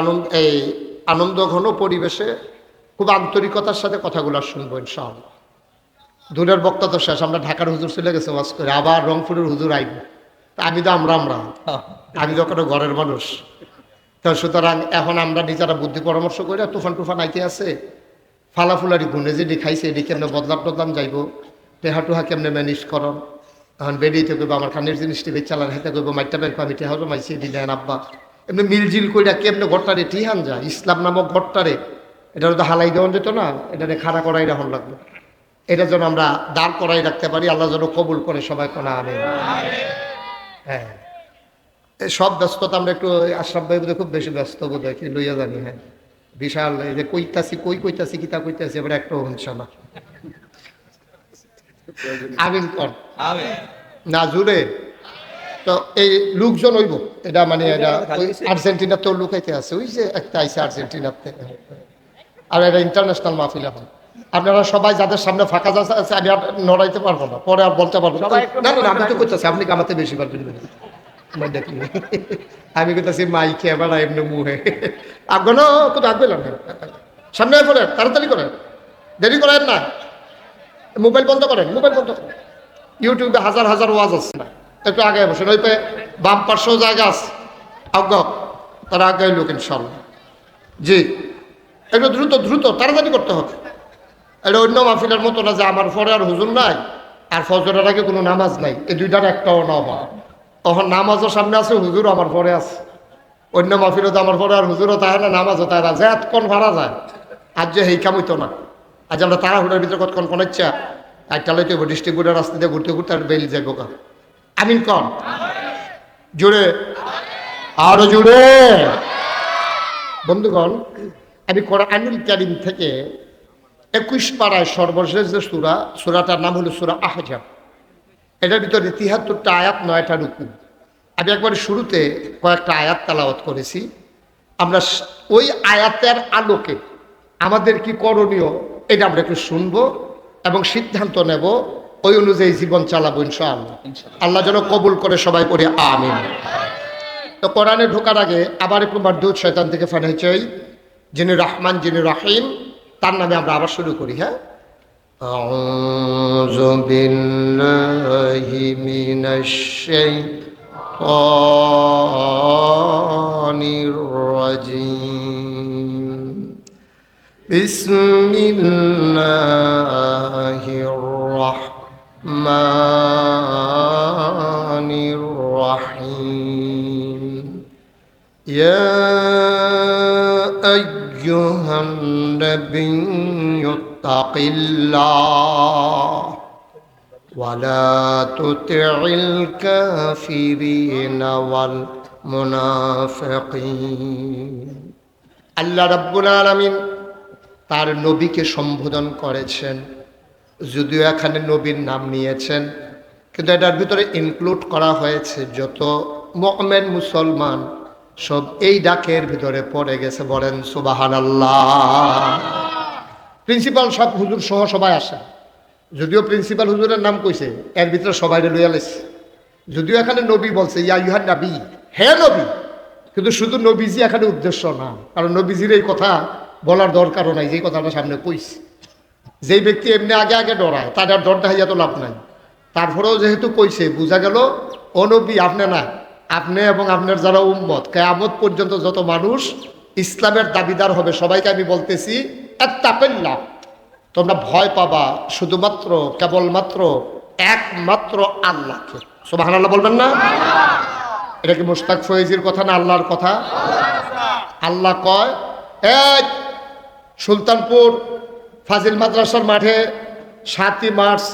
আনন্দ ঘন পরিবেশে খুব আন্তরিকতার সাথে কথাগুলো শুনবো ইনশাআল্লাহ। দূরের বক্তা তো শেষ, আমরা ঢাকার হুজুর চলে গেছে ওয়াজ করে, আবার রংপুরের হুজুর আইব। আমি তো আমি যখন ঘরের মানুষ, তো সুতরাং এখন আমরা নিজেরা বুদ্ধি পরামর্শ করে তুফান টুফান আইতে আছে, ফালাফুলারি গুনে যেটি খাইছে এটি কেমনে বদলাম টদলাম যাইব, টেহা টুহা কেমনে ম্যানেজ করন। এখন বেরিয়েতে করবো আমার খানের জিনিসটি বেচালার হাতে করবো, মাইটা ব্যাংক আমি টেহা জমাইছি দিলেন আব্বা, এমনি মিলজিল কইরা কেমনে ঘরটারে টিহান যায়, ইসলাম নামক ঘরটারে এটা তো হালাই দেওয়া যেত না, এটারে খাড়া করাই রাখুন লাগবে। এটা যেন আমরা দাঁড় করাই রাখতে পারি, আল্লাহ যেন কবুল করে সবাই কোনা আনে। হ্যাঁ, এই সব ব্যস্ততা আমরা একটু, আশরাফ ভাই বোধহয় খুব বেশি ব্যস্ত বোধ হয়, কি লইয়া জানি। হ্যাঁ, বিশাল এই যে কইতাছি কিতা কইতাছি এবার একটা হচ্ছে না। আমিন কর না জুড়ে। তো এই লোকজন হইব, এটা মানে এটা আর্জেন্টিনার তো লুকাইতে আছে, ওই যে একটা আইসে আর্জেন্টিনার থেকে, আর এটা ইন্টারন্যাশনাল মাহফিল। এখন আপনারা সবাই যাদের সামনে ফাঁকা জায়গা আছে, আমি আর নড়াইতে পারবো না, পরে আর বলতে পারবো না। না না, আমি তো করতেছি, আপনি কামাতে বেশি পারবেন। আমি করতেছি মাইকে এবার এমনি মুহে আগ্রহ কোথাও আঁকবে না, সামনে পড়েন, তাড়াতাড়ি করেন, দেরি করেন না, মোবাইল বন্ধ করেন, মোবাইল বন্ধ করেন। ইউটিউবে হাজার হাজার ওয়াজ আছে না, একটু আগে বসেন, ওই বাম পার্শ্বেও জায়গা আছে, আজ্ঞা তারা আগে লোক ইনশাল্লাহ। জি, একটু দ্রুত দ্রুত তাড়াতাড়ি করতে হবে। এটা অন্য মাহফিলের মতো না যে আমার পরে আর হুজুর নাই আর ফজরের আগে কোনো নামাজ নাই, এই দুইটার একটাও না হয়। তখন নামাজও সামনে আছে, হুজুরও আমার পরে আছে। অন্য মাহফিলও তো আমার পরে আর হুজুরও তাই না, নামাজও তাই না, যে এতক্ষণ ভাড়া যায়। আজ যে এই কাম হইতো না, আজ আমরা তাড়াহুড়ার ভিতরে কতক্ষণ কোন ইচ্ছা একটা লইতে ডিস্ট্রিক্ট বোর্ডের রাস্তা দিয়ে ঘুরতে ঘুরতে আর বেরিয়ে যাইব কা। আমিন কন জুড়ে, আরো জুড়ে। বন্ধুগণ, আমি কোরআনুল কারীম থেকে 21 পারায় সর্বশেষ যে সূরাটার নাম হলো সূরা আহজাব। এটার ভিতরে 73টা আয়াত, 9টা রুকু। আমি একবার শুরুতে কয়েকটা আয়াত তেলাওয়াত করেছি। আমরা ওই আয়াতের আলোকে আমাদের কি করণীয় এটা আমরা একটু শুনবো এবং সিদ্ধান্ত নেব, ওই অনুযায়ী জীবন চালাবো ইনশাআল্লাহ। আল্লাহ যেন কবুল করে সবাই পড়ে আমিন। তো কোরআনে ঢোকার আগে আবার একটু মারদুদ শয়তান থেকে ফানাই চাই, যিনি রহমান যিনি রহিম, তার নামে আমরা আবার শুরু করি। হ্যাঁ, আউযু বিল্লাহি মিনাশ শাইতানির রাজিম। বিসমিল্লাহির রহমানির রহিম ইয়া আইয়ুহান নাবিয়্যু তাকিল্লাহ ওয়ালা তুতি'ল কাফিরিনা ওয়াল মুনাফিকিন। আল্লাহ রাব্বুল আলামিন তার নবীকে সম্বোধন করেছেন, যদিও এখানে নবীর নাম নিয়েছেন, কিন্তু এটার ভিতরে ইনক্লুড করা হয়েছে যত মুমিন মুসলমান সব এই ডাকের ভিতরে পড়ে গেছে। বলেন সুবহানাল্লাহ। প্রিন্সিপাল সব হুজুর সহ সবাই আসে, যদিও প্রিন্সিপাল হুজুরের নাম কইছে, এর ভিতরে সবাই লইয়া লাইছে। যদিও এখানে নবী বলছে ইয়া ইউহান নবী, হে নবী, কিন্তু শুধু নবীজি এখানে উদ্দেশ্য না, কারণ নবীজির এই কথা বলার দরকারও নাই, যেই কথাটা সামনে কইছে। যেই ব্যক্তি এমনি আগে আগে ডরায় তার আর ডরটা হইয়া তো লাভ নাই। তারপরেও যেহেতু কইছে, বোঝা গেল ও নবী আপনি না, আপনি এবং আপনার যারা উম্মত কিয়ামত পর্যন্ত যত মানুষ ইসলামের দাবিদার হবে সবাইকে আমি বলতেছি আত্তাকিল্লাহ, তোমরা ভয় পাবা শুধুমাত্র কেবলমাত্র একমাত্র আল্লাহকে। সুবহানাল্লাহ বলবেন না? এটা কি মুশতাক ফয়েজির কথা না আল্লাহর কথা? আল্লাহ কয়, এই সুলতানপুর ফাজিল মাদ্রাসার মাঠে 7ই মার্চ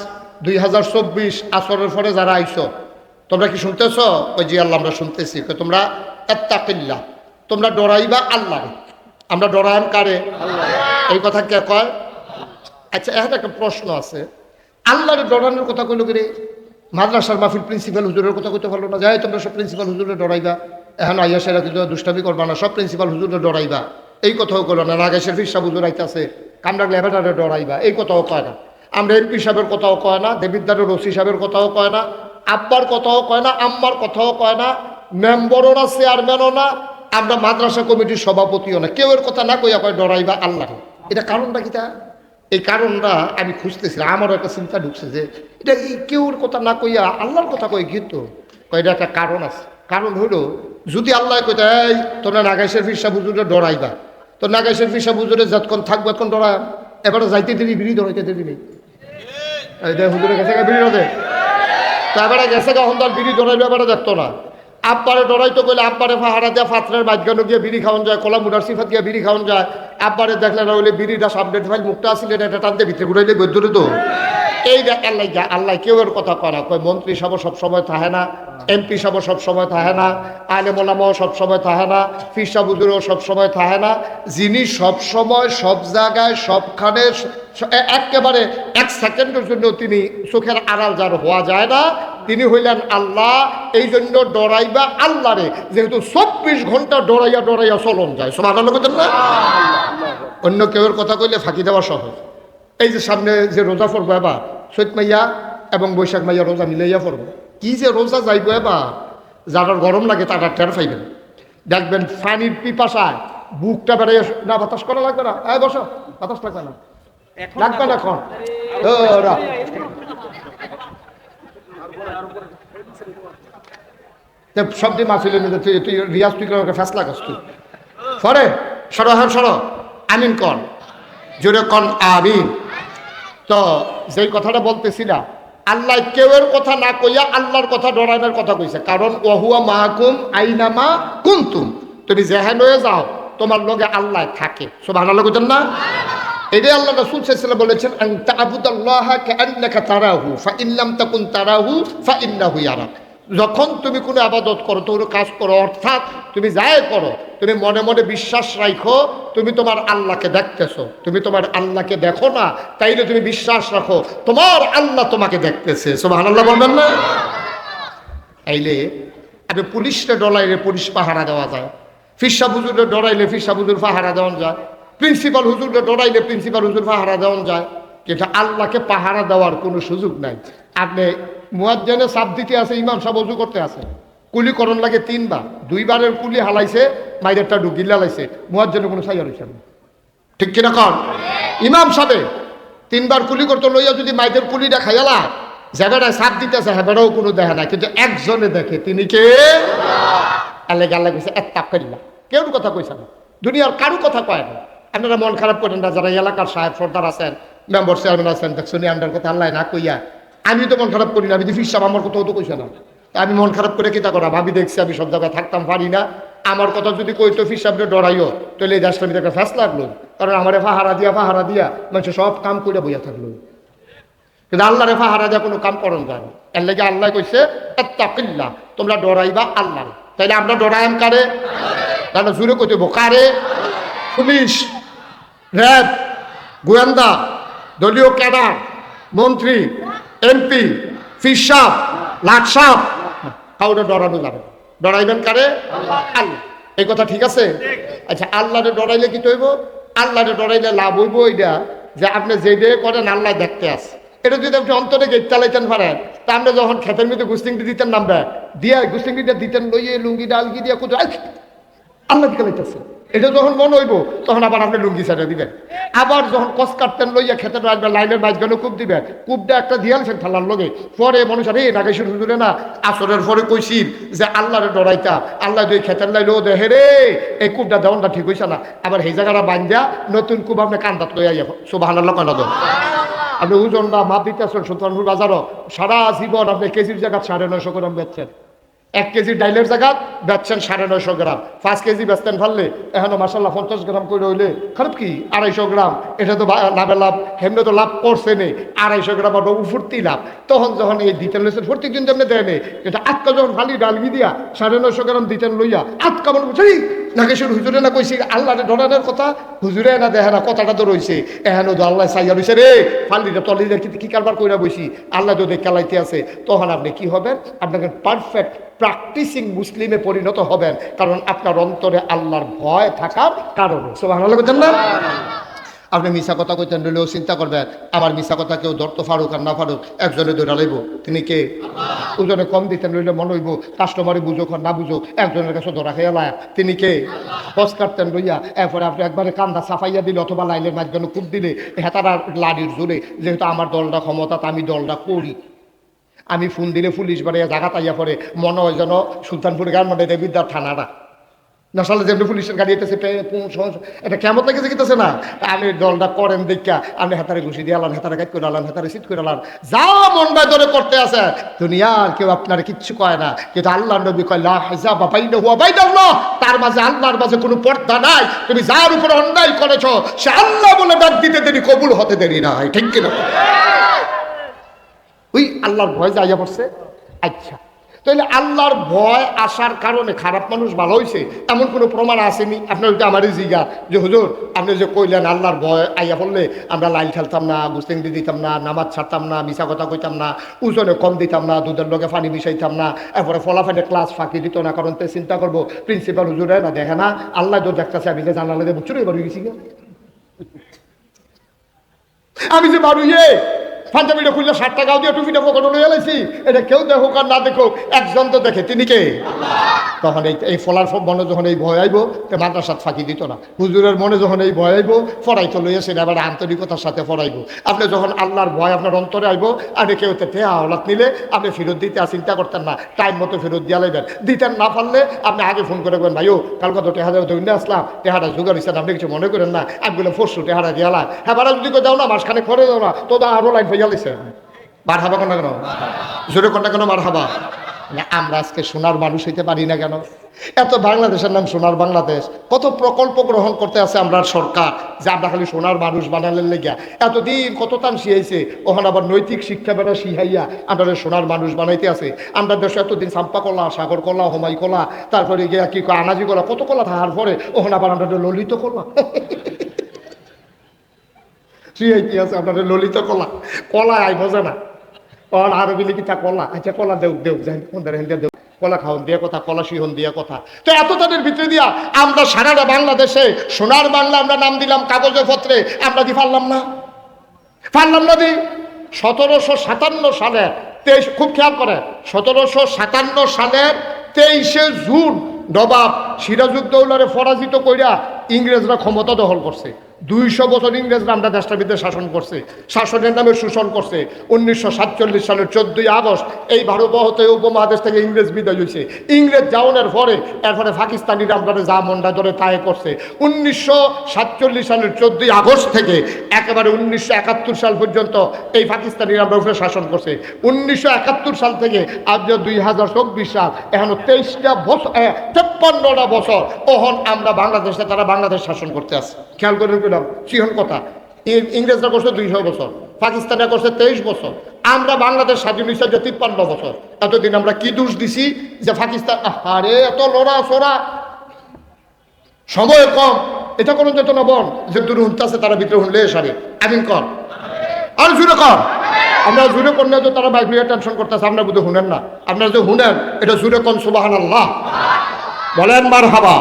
2024 আসরের পরে যারা আইছো, তোমরা কি শুনতেছ? ওই জি আল্লাহ আমরা শুনতেছি। তোমরা আত্তাকিল্লাহ, তোমরা ডরাইবা আল্লাহ। আমরা ডরান কারে? এই কথা কে কয়? আচ্ছা, এখন একটা প্রশ্ন আছে, আল্লাহর ডরানোর কথা কইল কি রে? মাদ্রাসার মাহফিল প্রিন্সিপাল হুজুরের কথা কইতে পারলো না, যাই তোমরা সব প্রিন্সিপাল হুজুরে ডরাইবা, এখন আইয়াসেরা কিন্তু দুষ্টামি করবা না, সব প্রিন্সিপাল হুজুরে ডরাইবা, এই কথাও কইল না। নাগেশের ফিরসা হুজুর আইতাছে, কামরাগ লেভেটারে ডরাইবা, এই কথাও কয় না। আমরা এমপি সাহেবের কথাও কয় না, দেবিদ্দারের ওসি সাহেবের কথাও কয় না, আব্বার কথাও কয় না, আম্মার কথাও কয় না, মেম্বরও না, চেয়ারম্যানও না, আমরা মাদ্রাসা কমিটির সভাপতিও না, কেউ এর কথা না কইয়া কয় ডরাইবা আল্লাহ। এটা কারণটা কি? এই কারণটা আমি খুঁজতেছিলাম, আমারও একটা চিন্তা ঢুকছে যে এটা কেউর কথা না কইয়া আল্লাহর কথা কই, কিন্তু এটা একটা কারণ আছে। কারণ হলো, যদি আল্লাহ কইতে এই তোমরা নাগাইশের ফিরসা হুজুরে ডরাইবা, তো নাগাইশের ফিরসা হুজুরে যতক্ষণ থাকবো এতক্ষণ ডরা, এবারে যাইতে দেরি বিড়ি ধরাইতে দেরি নেই, হুজুরে গেছে বিড়ি ধরে, তো এবারে গেছে গা হন্দার বিড়ি ধরাইলো, এবারে দেখতো না। আব্বারে ডরাইতো কইলে আব্বারে ফাহারা দেওয়া ফাতরের মাঝখানে গিয়ে বিড়ি খাওয়ান যায়, কলা মুডার সিফাত গিয়ে বিড়ি খাওয়ান যায়। আব্বারে দেখলে না হইলে বিড়িটা সামনে ফাইল মুখটা আসলে এটা টানতে ভিতরে ঘুরাইলে গদ্দরে তো এইটা আল্লাহ যা আল্লাহ কেউ এর কথা করা কয়। মন্ত্রী সব সবসময় থাকে না, এমপি সব সবসময় থাকে না, আলেম ওলামাও সবসময় থাকে না, ফির সাহেব হুজুরও সবসময় থাকে না। যিনি সবসময় সব জায়গায় সবখানে একেবারে 1 সেকেন্ডের জন্য তিনি চোখের আড়াল যার হওয়া যায় না, তিনি হইলেন আল্লাহ। এই জন্য ডরাইবা আল্লাহরে, যেহেতু 24 ঘন্টা ডরাইয়া ডরাইয়া চলন যায়। সুবহানাল্লাহ বলেন না? অন্য কেউর কথা কইলে ফাঁকি দেওয়া সহজ। এই যে সামনে যে রোজা পড়বো এবার, চৈত মাইয়া এবং বৈশাখ মাইয়া রোজা মিলাইয়া পড়বো, কি যে রোজা যাইব এবার, যারা গরম লাগে তারা টের পাইবেন। দেখবেন পানির পিপাসায় বুকটা বেড়ে না, বাতাস করা লাগবে না, বসো, বাতাস লাগবে না, লাগবে না এখন সব দিয়ে মাফিলে নিতে তুই রিয়াজ, তুই ফেসলা কাজ তুই সরে সরো, হ্যাঁ সরো, আমিন কন, জোরে কন আমিন। তো যেই কথাটা বলতেছিলাম, আল্লাহ কেউয়ের কথা না কইয়া আল্লাহর কথা ডরানোর কথা কইছে, কারণ ওহুয়া মাহকুম আইনামা কুনতুম, তুমি যেখানে যাও তোমার লগে আল্লাহ থাকে। সুবহানাল্লাহ কইতেন না? এটাই আল্লাহ রাসূল সাল্লাল্লাহু আলাইহি ওয়াসাল্লাম বলেছেন, আন তা'বুদাল্লাহা কাআন্নাকা তারাহু ফাইন লাম তাকুন তারাহু ফাইন্নাহু ইয়ারাক। যখন তুমি কোনো আবাদত করো, কোনো কাজ করো, অর্থাৎ তুমি যাই করো, তুমি মনে মনে বিশ্বাস রাখো তুমি তোমার আল্লাহকে দেখতেছো। তুমি তোমার আল্লাহকে দেখো না, তাইলে তুমি বিশ্বাস রাখো তোমার আল্লাহ তোমাকে দেখতেছে। সুবহানাল্লাহ বলবেন না? তাইলে আপনি পুলিশকে ডরাইলে পুলিশ পাহারা দেওয়া যায়, ফিরসা হুজুরে ডরাইলে ফিরসা হুজুর পাহারা দেওয়া যায়, প্রিন্সিপাল হুজুরে ডরাইলে প্রিন্সিপাল হুজুর পাহারা দেওয়া যায়, কিন্তু আল্লাহকে পাহারা দেওয়ার কোনো সুযোগ নাই। আপনি মুয়াজ্জিনে সাপ দিতে আছে, ইমাম সাহেব ওযু করতে আছে, কুলি করণ লাগে 3 বার, 2 বারের কুলি হালাইছে, মাইরেরটা ঢুকিলা লাইছে, মুয়াজ্জিনে কোনো সাইয়ার হইছে না, ঠিক কিনা কন? ইমাম সাহেব 3 বার কুলি করতে লইয়া যদি মাইদের কুলিটা খাইয়ালা জায়গাটায় সাপ দিতেছে, হেবেটাও কোনো দেখে না, কিন্তু একজনে দেখে, তিনি কে? আল্লাহ। আল্লাহ কইছে আত্তাকিল্লাহ, কেউ কথা কইছে না, দুনিয়ার কারো কথা কয় না। আপনারা মন খারাপ করেন না, যারা এলাকার সাহেব সর্দার আছেন, মেম্বার চেয়ারম্যান আছেন, দেখছেন আন্ডার কথা আল্লাহ না কইয়া আমি তো মন খারাপ করি না। আমি তো ফিস সাহেব আমার কথা তো কইছে না, আমি মন খারাপ করে কিতা করা ভাবি দেখছি আমি সব জায়গায় থাকতাম পারি না। আমার কথা যদি কইতো ফিস সাহেবকে ডরাইও তাহলে এই দেশটা একটা ফ্যাস লাগলো, কারণ আমার পাহারা দিয়া মানুষ সব কাম করে বইয়া থাকলো। কিন্তু আল্লাহরে পাহারা দিয়া কোনো কাম করন যায় না। এর লাগে আল্লাহ কইছে আত্তাকিল্লাহ, তোমরা ডরাইবা আল্লাহ। তাইলে আমরা ডরাইম কারে? তাহলে জুড়ে কইতে কারে? পুলিশ, র্যাব, গোয়েন্দা, দলীয় ক্যাডার, মন্ত্রী, এমপি, ফিস সাহেব, লাট সাহেব, কাউরে ডরানো যাবে না। ডরাইবেন কারে? আল্লাহ। এই কথা ঠিক আছে? আচ্ছা, আল্লাহরে ডরাইলে কি হইব? আল্লাহরে ডরাইলে লাভ হইব এইটা যে আপনি যে দিয়ে করেন আল্লাহ দেখতে আছে। এটা যদি আপনি অন্তরে গেট চালাইতেন পারেন, তা আমরা যখন খেতের মধ্যে গুস্তিংটি দিতেন নামবে দিয়া গুস্তিংটিটা দিতেন লইয়ে লুঙ্গি ডালগি দিয়া কোথাও আল্লাহ দিকে লাইতেছে, এটা যখন মনে হইব তখন আবার আপনি লুঙ্গি ছেড়ে দিবেন। আবার যখন কস কাটতেন লইয়া খেতে আসবে লাইনের মাঝখানে কূপ দিবেন, কূপটা একটা দিয়ালছেন ঠাল্লার লগে। পরে মানুষের এই নাগেশ্বর হুজুরে না আসরের পরে কইছিল যে আল্লাহরে ডরাইতা, আল্লাহ দুই খেতের লাইলো দেখে রে এই কূপটা দেওয়ানটা ঠিক হইছে না, আবার এই জায়গাটা বান্ধা নতুন কূপ আপনি কান্দাত লইয়া যাবো। সুবহানাল্লাহ কান্দাত আপনি ওজনটা মাপ দিতে আসছেন সুলতানপুর বাজারও সারা জীবন আপনি কেজির জায়গা 950 গ্রাম বেচছেন। 1 কেজি ডাইলের জায়গা বেচছেন 950 গ্রাম। 5 কেজি বেচতেন পারলে এখনো মাসাল্লাহ 50 গ্রাম করে হইলে খারাপ কি 250 গ্রাম, এটা তো লাভের লাভ। হেমনে তো লাভ করছে নেই, 250 গ্রাম আবার ফুর্তি লাভ। তখন যখন এই দিতেন লইছেন প্রত্যেক দিন তেমনি দেয় নেই, এটা আটকা যখন খালি ডালগি দিয়া 950 গ্রাম দিতেন লইয়া আটকা মনে বুঝি নাগেশ্বর হুজুরে না কইছি আল্লাহরে ডরানোর কথা, হুজুরে না দেখে না কথাটা তো রয়েছে এখনো তো আল্লাহ চাইয়া রয়েছে রে ফালিটা তলি কি কারবার কইরা বসি, আল্লাহ তো দেখ খেলাইতে আছে। তখন আপনি কি হবেন? আপনাকে পারফেক্ট প্র্যাকটিসিং মুসলিমে পরিণত হবেন, কারণ আপনার অন্তরে আল্লাহর ভয় থাকার কারণে। সুবহানাল্লাহ বলেন না? আপনি মিশা কথা কইতেন রইলেও চিন্তা করবেন আমার মিশা কথা কেউ ধরতো ফারুক আর না ফারুক একজনে ধরে লাইব, তিনি কে? ওজনে কম দিতেন রইলে মনে হইব কাস্টমারে বুঝুক আর না বুঝুক একজনের কাছে ধরা খেয়ে লায়, তিনি কে? পস কাটতেন লইয়া এরপরে আপনি একবারে কান্দা সাফাইয়া দিলে অথবা লাইনের মাঝখানে কূপ দিলে হেতারা লাড়ির জোরে, যেহেতু আমার দলটা ক্ষমতা আমি দলটা করি, আমি ফোন দিলে পুলিশ বাড়িয়া জায়গা তাইয়া পরে মনে হয় যেন সুলতানপুরে গার্মেন্টে বিদ্যার থানাটা নসালে যেমনি পুলিশের গাড়ি এতেছে এটা কেমন লাগে যেতেছে না। আমি দলটা করেন দেখা আপনি হাতারে ঘুষি দিয়ে আলান, হাতারে কাজ করে আলান, হাতারে সিট করে আলান, যা মন বাই ধরে করতে আছে। দুনিয়ার কেউ আপনার কিচ্ছু কয় না, কিন্তু আল্লাহ নবী কয় লা হিজাবা বাইনাহু ওয়া বাইনাল্লাহ, তার মাঝে আল্লাহর মাঝে কোনো পর্দা নাই। তুমি যার উপর অন্যায় করেছো সে আল্লাহ বলে ডাক দিতে দেরি, কবুল হতে দেরি নাই, ঠিক কিনা? ওই আল্লাহর ভয় যাইয়া পড়ছে। আচ্ছা, তাহলে আল্লাহর ভয় আসার কারণে খারাপ মানুষ ভালো হয়েছে এমন কোনো প্রমাণ আসেনি? আপনার ওইটা আমারই জিজ্ঞা যে হুজুর আপনি যে কইলেন আল্লাহর ভয় আইয়া পড়লে আমরা লাইন খেলতাম না, গুস্তিংদি দিতাম না, নামাজ ছাড়তাম না, মিশা কথা কইতাম না, ওজনে কম দিতাম না, দুধের লগে পানি মিশাইতাম না, এরপরে ফলাফলে ক্লাস ফাঁকি দিত না, কারণ চিন্তা করবো প্রিন্সিপাল হুজুরে না দেখে না আল্লাহ তো দেখতেছে, আমি যে জানালে যে বুঝছো এবার গেছি আমি যে বাড়ুইয়ে পাঞ্জাবিটা খুললে 60 টাকাও দিয়ে টুপিটা পকেটে লইয়া লাইছি, এটা কেউ দেখুক আর না দেখুক একজন তো দেখে, তিনি কে? তখন এই ফলার মনে যখন এই ভয় আইব তো মাদ্রাসাত ফাঁকি দিত না, হুজুরের মনে যখন এই ভয় আইব ফরাইতে লইয়া সেটা আবার আন্তরিকতার সাথে ফরাইব। আপনি যখন আল্লাহর ভয় আপনার অন্তরে আইব, আপনি কেউ আওলাদ নিলে আপনি ফেরত দিতে চিন্তা করতেন না, টাইম মতো ফেরত দিয়া লাইবেন। দিতেন না পারলে আপনি আগে ফোন করে বলেন ভাইও কালকে তো টেহারা দৈন্য আসলাম, টেহারা জোগাড় হয়েছেন, আপনি কিছু মনে করেন না, আমি বললাম পরশু টেহারা দিয়ালাম, হ্যাঁ বারা যদি দাও না মাসখানে করে দাও না, তো আরো লাইন হইয়া লাইছে। মার হাবা কোনটা কেন? জোরে কোনটা কেন মার হাবা? আমরা আজকে সোনার মানুষ হইতে পারি না কেন? এত বাংলাদেশের নাম সোনার বাংলাদেশ, কত প্রকল্প গ্রহণ করতে আছে আমরা সরকার যে আমরা খালি সোনার মানুষ বানালেন লেগিয়া এতদিন কত তান শিখাইছে, ওখানে আবার নৈতিক শিক্ষা বেড়া শিখাইয়া আমরা সোনার মানুষ বানাইতে আছে। আমরা দেশে এতদিন চাম্পা কলা, সাগর কলা, হোমাই কলা, তারপরে গিয়া কি আনাজি কলা, কত কলা থাকার পরে ওখানে আবার আমরা ললিত কলা শিখাইতে আছে, আপনাদের ললিত কলা, কলা আই বোঝে না কলা আরবি লিখিতা কলা, আচ্ছা কলা দেউ দেউ যাই দেউ কলা খাওয়ান দিয়ে কথা, কলা শিহন দিয়ে কথা। তো এত তাদের ভিতরে দিয়া আমরা সারাটা বাংলাদেশে সোনার বাংলা আমরা নাম দিলাম কাগজে পত্রে, আমরা দি পারলাম না দি 1757 সালের 23, খুব খেয়াল করে 1757 সালের 23শে জুন নবাব সিরাজউদ্দৌলারে পরাজিত কইরা ইংরেজরা ক্ষমতা দখল করছে। 200 বছর ইংরেজরা আমরা দেশটার ভিতরে শাসন করছে, শাসনের নামে শোষণ করছে। 1947 সালের 14ই আগস্ট এই ভারতবর্ষতে উপমহাদেশ থেকে ইংরেজ বিদায় হয়েছে। ইংরেজ যাওয়ার পরে এরপরে পাকিস্তানিরা আমরা যা মন্ডা ধরে তাই করছে। 1947 সালের 14ই আগস্ট থেকে একেবারে 1971 সাল পর্যন্ত এই পাকিস্তানিরা আমরা উপরে শাসন করছে। 1971 সাল থেকে আজ 2024 সাল, এখনো 23টা বছর, 53টা বছর ওহন আমরা বাংলাদেশে, তারা বাংলাদেশ শাসন করতে আসে। খেয়াল করে পেলাম সিহন কথা। ইংরেজরা করছে 200 বছর, পাকিস্তানে করছে 23 বছর, আমরা বাংলাদেশ স্বাধীন হয়েছে 53 বছর। এতদিন আমরা কি দোষ দিছি যে পাকিস্তান আরে এত লড়া সরা, সময় কম, এটা কোনো যেত না বল যে দূর হুনতে আছে তারা ভিতরে হুনলে সারে আমিন কর আর জুড়ে কর। আমরা জুড়ে করলে তো তারা বাইক নিয়ে টেনশন করতেছে, আপনার বুধ হুনেন না। আপনারা যে হুনেন এটা জুড়ে কন সুবহানাল্লাহ বলেন মারহাবা।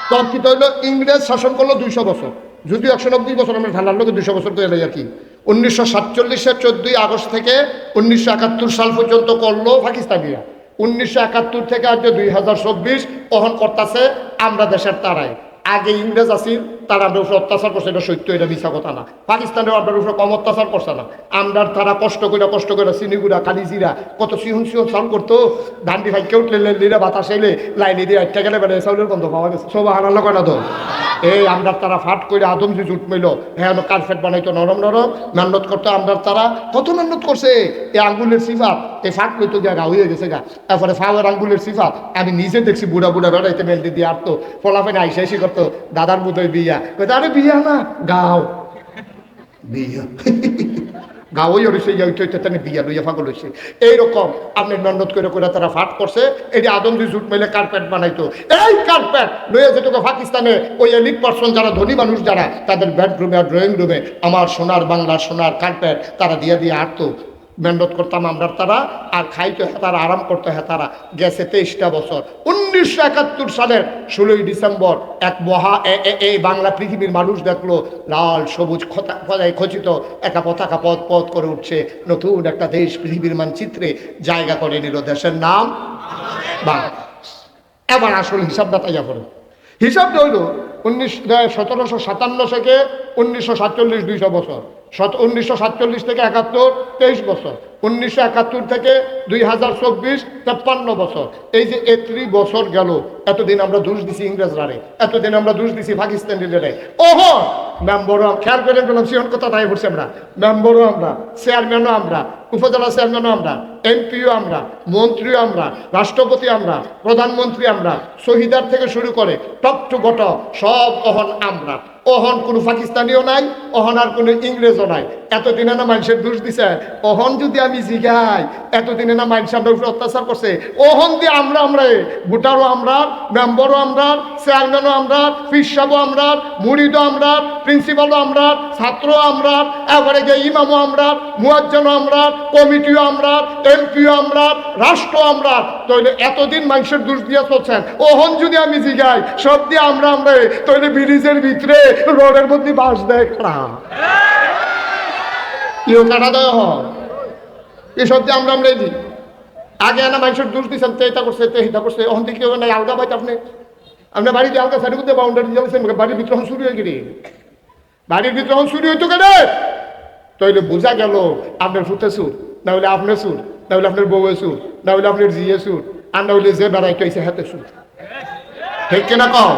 তখন কি হইলো, ইংরেজ শাসন করলো 200 বছর, যদিও 190 বছর আমরা ঢালার লোক 200 বছর তো এলাই আর কি। 1947-এর 14ই আগস্ট থেকে 1971 সাল পর্যন্ত করলো পাকিস্তানিরা। 1971 থেকে আজ 2024 অহন করতেছে আমরা দেশের তারাই। আগে ইংরেজ আসিল, তারা আমরা উপরে অত্যাচার করছে, এটা সত্য, এটা মিছা কথা না। পাকিস্তানের আপনার উপরে কম অত্যাচার করছে না। আমরা তারা কষ্ট করে চিনিগুড়া কালিজিরা কত সিহন চাল করতো। ধান্ডি ভাই কেউ লিরা বাতাস এলে লাইনে দিয়ে আটটা গেলে বেড়ে চাউলের গন্ধ পাওয়া গেছে, সব হারালো কেন তো। এই আমরা তারা ফাট করে আদম যে জুট মিল, হ্যাঁ কার্পেট বানাইতো নরম নরম, মেহনত করতো। আমরা তারা কত মেহনত করছে। এই আঙ্গুলের সিফাত এই ফাট লইতো গা গা হয়ে গেছে গা। তারপরে ফাওয়ার আঙ্গুলের সিফাত আমি নিজে দেখছি, বুড়া বেড়াইতে মেলদি দিয়ে আটতো, ফলাফেন আইসি করতো দাদার বুধই বিয়া, আরে বিয়া না গাও বিয়া গাওই হয়েছে বিয়া লইয়া ফাগল হয়েছে। এইরকম আপনি মেহনত করে তারা ফাট করছে। এটি আদমজি জুট মেলে কার্পেট বানাইতো। এই কার্পেট লইয়া যেটুকু পাকিস্তানে ওই এলিট পার্সন যারা ধনী মানুষ যারা, তাদের বেডরুমে আর ড্রয়িং রুমে আমার সোনার বাংলা সোনার কার্পেট তারা দিয়ে আটতো। মেহনত করতাম আমরা তারা, আর খাইতো হেতারা, আরাম করতো হেতারা। গেছে 23টা বছর। 1971 সালের 16ই ডিসেম্বর এক এই বাংলা পৃথিবীর মানুষ দেখলো লাল সবুজ খচিত একটা পতাকা পথ করে উঠছে। নতুন একটা দেশ পৃথিবীর মানচিত্রে জায়গা করে নিল, দেশের নাম বাংলাদেশ। এবার আসল হিসাবটা তাইয়া করে হিসাবটা হইল 1757 থেকে 1947 200 বছর, 1947 থেকে 71 23 বছর, 1971 থেকে 2024 53 বছর। এই যে 31 বছর গেল, এতদিন আমরা দোষ দিছি ইংরেজরারে, এতদিন আমরা দোষ দিছি পাকিস্তানিদের। ওহো মেম্বারও খেয়াল করে গেলাম, সিহন কথা তাই বলছি আমরা। মেম্বারও আমরা, চেয়ারম্যানও আমরা, উপজেলা চেয়ারম্যানও আমরা, এমপিও আমরা, মন্ত্রীও আমরা, রাষ্ট্রপতি আমরা, প্রধানমন্ত্রী আমরা, শহীদার থেকে শুরু করে টপ টু বটম সব অহন আমরা। অহন কোনো পাকিস্তানিও নাই, অহন আর কোনো ইংরেজও নাই। এতদিনে না মানুষের দোষ দিছে, অহন যদি আমি জিগাই এতদিনে না মানুষ আমরা উপরে অত্যাচার করছে। অহন দিয়ে আমরা ভোটারও আমরা, মেম্বারও আমরা, চেয়ারম্যানও আমরা, ফিসাবও আমরা, মুরিদও আমরা, প্রিন্সিপালও আমরা, ছাত্রও আমরা, এবারে গিয়ে ইমামও আমরা, মুয়াজ্জিনও আমরা, কমিটিও আমরা, এমপিও আমরা, রাষ্ট্র আমরা। তাইলে এতদিন মানুষের দোষ দিয়ে চলছেন, ওহন যদি আমি জিগাই সব দিয়ে আমরা তাইলে ব্রিজের ভিতরে রোডের মধ্যে বাস দেয় কারা, ইও কাটা দেওয়া হয়, এসব দিয়ে আমরা দিই। আগে না মানুষের দোষ দিচ্ছেন, এটা করছে এটা করছে, ওখান থেকে কেউ নাই আলগা পাইতে আপনি আপনার বাড়িতে আলগা সাইডে করতে বাউন্ডারি দিয়েছেন, বাড়ির ভিতরে শুরু হয়ে গেলে বাড়ির ভিতরে শুরু হইতো কেন? তাইলে বোঝা গেল আপনার ফুটে সুর, না হলে আপনার সুর, না হলে আপনার বউয়ের সুর, না হলে আপনার জিয়ে সুর, আর না হলে যে বেড়াইতে হয়েছে হাতে সুর। ঠিক কিনা কম?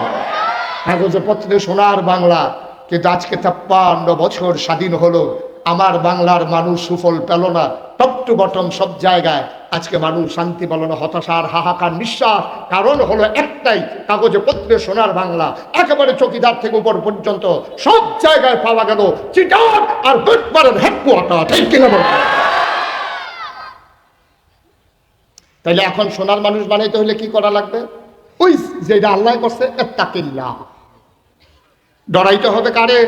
কাগজে পত্রে সোনার বাংলা, কিন্তু আজকে 53 বছর স্বাধীন হলো, আমার বাংলার মানুষ সুফল পেল না। টপ টু বটম সব জায়গায় আজকে মানুষ শান্তি পেল না, হতাশার হাহাকার নিঃশ্বাস। কারণ হলো একটাই, কাগজে পত্রে সোনার বাংলা একেবারে চকিদার থেকে উপর পর্যন্ত সব জায়গায় পাওয়া গেল চিটার আর বেটবারের হেডকোয়ার্টার। ঠিক কিনা বল? তাইলে এখন সোনার মানুষ বানাইতে হলে কি করা লাগবে? ওই যেটা আল্লাহ করছে ইত্তাকিল্লাহ, ডরাইতে হবে কারে?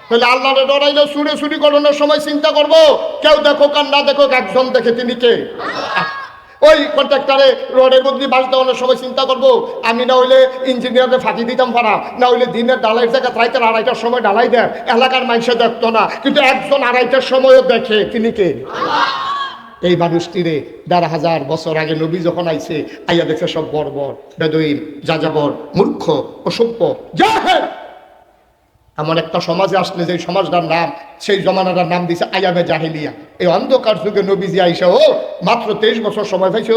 তাহলে আল্লাহরে ডরাইলে চুরি করানোর সময় চিন্তা করবো কেউ দেখো আর না দেখো, একজন দেখে তিনি কে? ওই কন্ট্রাক্টারে রোডের মধ্যে বাস দেওয়ানোর সময় চিন্তা করবো আমি, না হইলে ইঞ্জিনিয়ারদের ফাঁকি দিতাম পারা, না হইলে দিনের ডালাই জায়গা রাইতের 2:30টার সময় ডালাই দেন, এলাকার মানুষে দেখতো না, কিন্তু একজন 2:30টার সময়ও দেখে, তিনি কে? এই মানুষটিরে 1,500 বছর আগে নবী যখন আইছে, আইয়া দেখছে সব বর্বর, বেদুইন, যাযাবর, মূর্খ, অসভ্য, জাহেল। এমন একটা সমাজে আসলে যে সমাজটার নাম, সেই জমানাটার নাম দিছে আয়ামে জাহিলিয়া। এই অন্ধকার যুগে নবীজি আইসা ও মাত্র 23 বছর সময় পাইছে।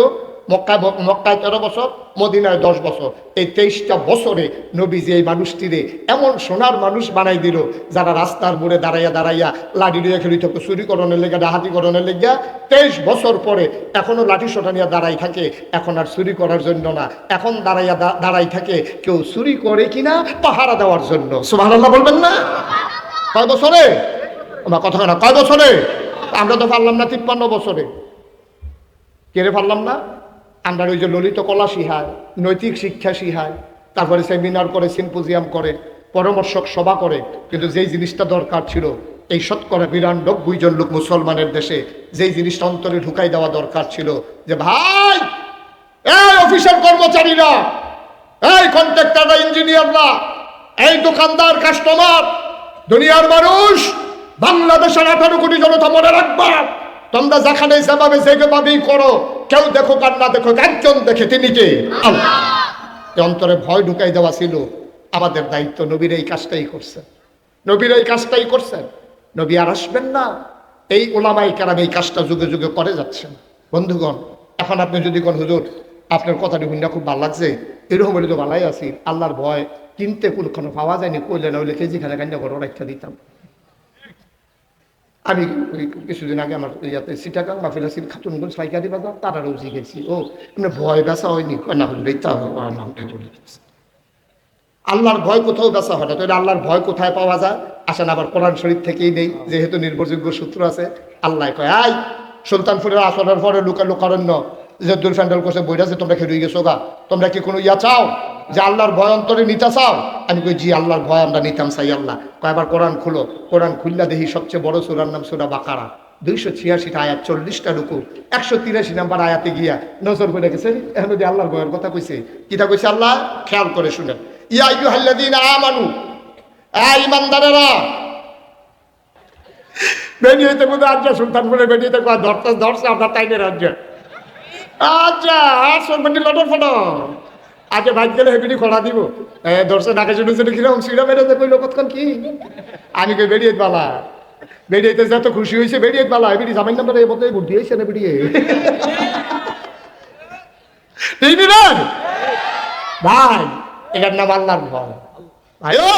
মক্কায় 13 বছর, মদিনায় 10 বছর। এই 23টা বছরে নবীজি এই মানুষটিরে এমন সোনার মানুষ বানাই দিল, যারা রাস্তার মোড়ে দাঁড়াইয়া দাঁড়াইয়া লাঠি দিয়ে খেলি থাকতো চুরিকরণের লেগে, ডাহাতিকরণের লেগে। 23 বছর পরে এখনো লাঠি সোটা নিয়ে দাঁড়াই থাকে। এখন আর চুরি করার জন্য না, এখন দাঁড়াই থাকে কেউ চুরি করে কিনা পাহারা দেওয়ার জন্য। সুবহানাল্লাহ বলবেন না? কয় বছরে? আমার কথা না, কয় বছরে? আমরা তো পারলাম না 53 বছরে। কেড়ে পারলাম না? আমরা ওই যে ললিত কলা শিখায়, নৈতিক শিক্ষা শিখায়, তারপরে সেমিনার করে, সিম্পোজিয়াম করে, পরামর্শক সভা করে। কিন্তু যেই জিনিসটা দরকার ছিল এই 92 জন লোক মুসলমানের দেশে, যেই জিনিসটা অন্তরে ঢুকাই দেওয়া দরকার ছিল যে ভাই, এই অফিসের কর্মচারীরা, এই কন্ট্রাক্টররা, ইঞ্জিনিয়াররা, এই দোকানদার, কাস্টমার, দুনিয়ার মানুষ, বাংলাদেশের 18 কোটি জনতা মনে রাখবা, তোমরা যেখানে যেভাবে যেভাবেই করো, কেউ দেখো আর না দেখো, একজন দেখে, তিনি কে? আল্লাহ। অন্তরে ভয় ঢুকাই দেওয়া ছিল আমাদের দায়িত্ব। নবীর এই কাজটাই করছেন, নবীর এই কাজটাই করছেন। নবী আর আসবেন না, এই ওলামায়ে কেরাম এই কাজটা যুগে যুগে করে যাচ্ছেন। বন্ধুগণ, এখন আপনি যদি কোন হুজুর আপনার কথাটি শুনে খুব ভালো লাগছে, এরকম হলে তো ভালাই আছি, আল্লাহর ভয় কিনতে কোনো পাওয়া যায়নি, কইলে না হইলে কেজি খানে কান্না করে রাখা দিতাম। আমি কিছুদিন আগে আমার ইয়াতে সিটাগাং মাহফিল আছিল, খাতুনগঞ্জ পাইকারি বাজার, তারারও জিগেছি, ও এমনি ভয় বেচা হয়নি? না হলে তা আল্লাহর ভয় কোথাও বেচা হয় না। তো আল্লাহর ভয় কোথায় পাওয়া যায়? আসেন আবার কোরআন শরীফ থেকেই নেই, যেহেতু নির্ভরযোগ্য সূত্র আছে। আল্লাহ কয়, আই সুলতানপুরের আসরের পরে লোকারণ্য যে দূর ফ্যান্ডেল করছে বইটা, যে তোমরা খেয়ে গেছো গা, তোমরা কি কোনো ইয়া চাও যে আল্লাহর ভয় অন্তরে নিতে চাও? আমি কই জি, আল্লাহর ভয় আমরা নিতাম চাই। আল্লাহ কয় আবার কোরআন খুলো। কোরআন খুললা দেখি সবচেয়ে বড় সূরার নাম সূরা বাকারা, 286টা আয়াত, 40টা রুকু, 183 নাম্বার আয়াতে গিয়া নজর করে গেছে, এখন যদি আল্লাহর ভয়ের কথা কইছে, কিটা কইছে আল্লাহ খেয়াল করে শুনেন। ইয়া আইয়ুহাল্লাযীনা আমানু, এই ঈমানদারেরা, বেরিয়েতে মধ্যে আজ্জা সুলতানপুরে বেরিয়েতে কয় ধরছে আপনার টাইনের রাজ্য। আচ্ছা সরবন্ডি লটর ফটো আগে ভাই গেলে হেবিনি খোলা দিব, ধরছে নাকে শুনেছিল কিরকম সিঁড়া বেরোতে কইল কতক্ষণ কি। আমি কই বেরিয়ে বালা, বেরিয়েতে যত খুশি হয়েছে বেরিয়ে বালা, এবিডি জামাই নাম্বারে এই বদলে বুদ্ধি হয়েছে না বেরিয়ে। ভাই এটার নাম আল্লাহর ভয়। ভাই ও,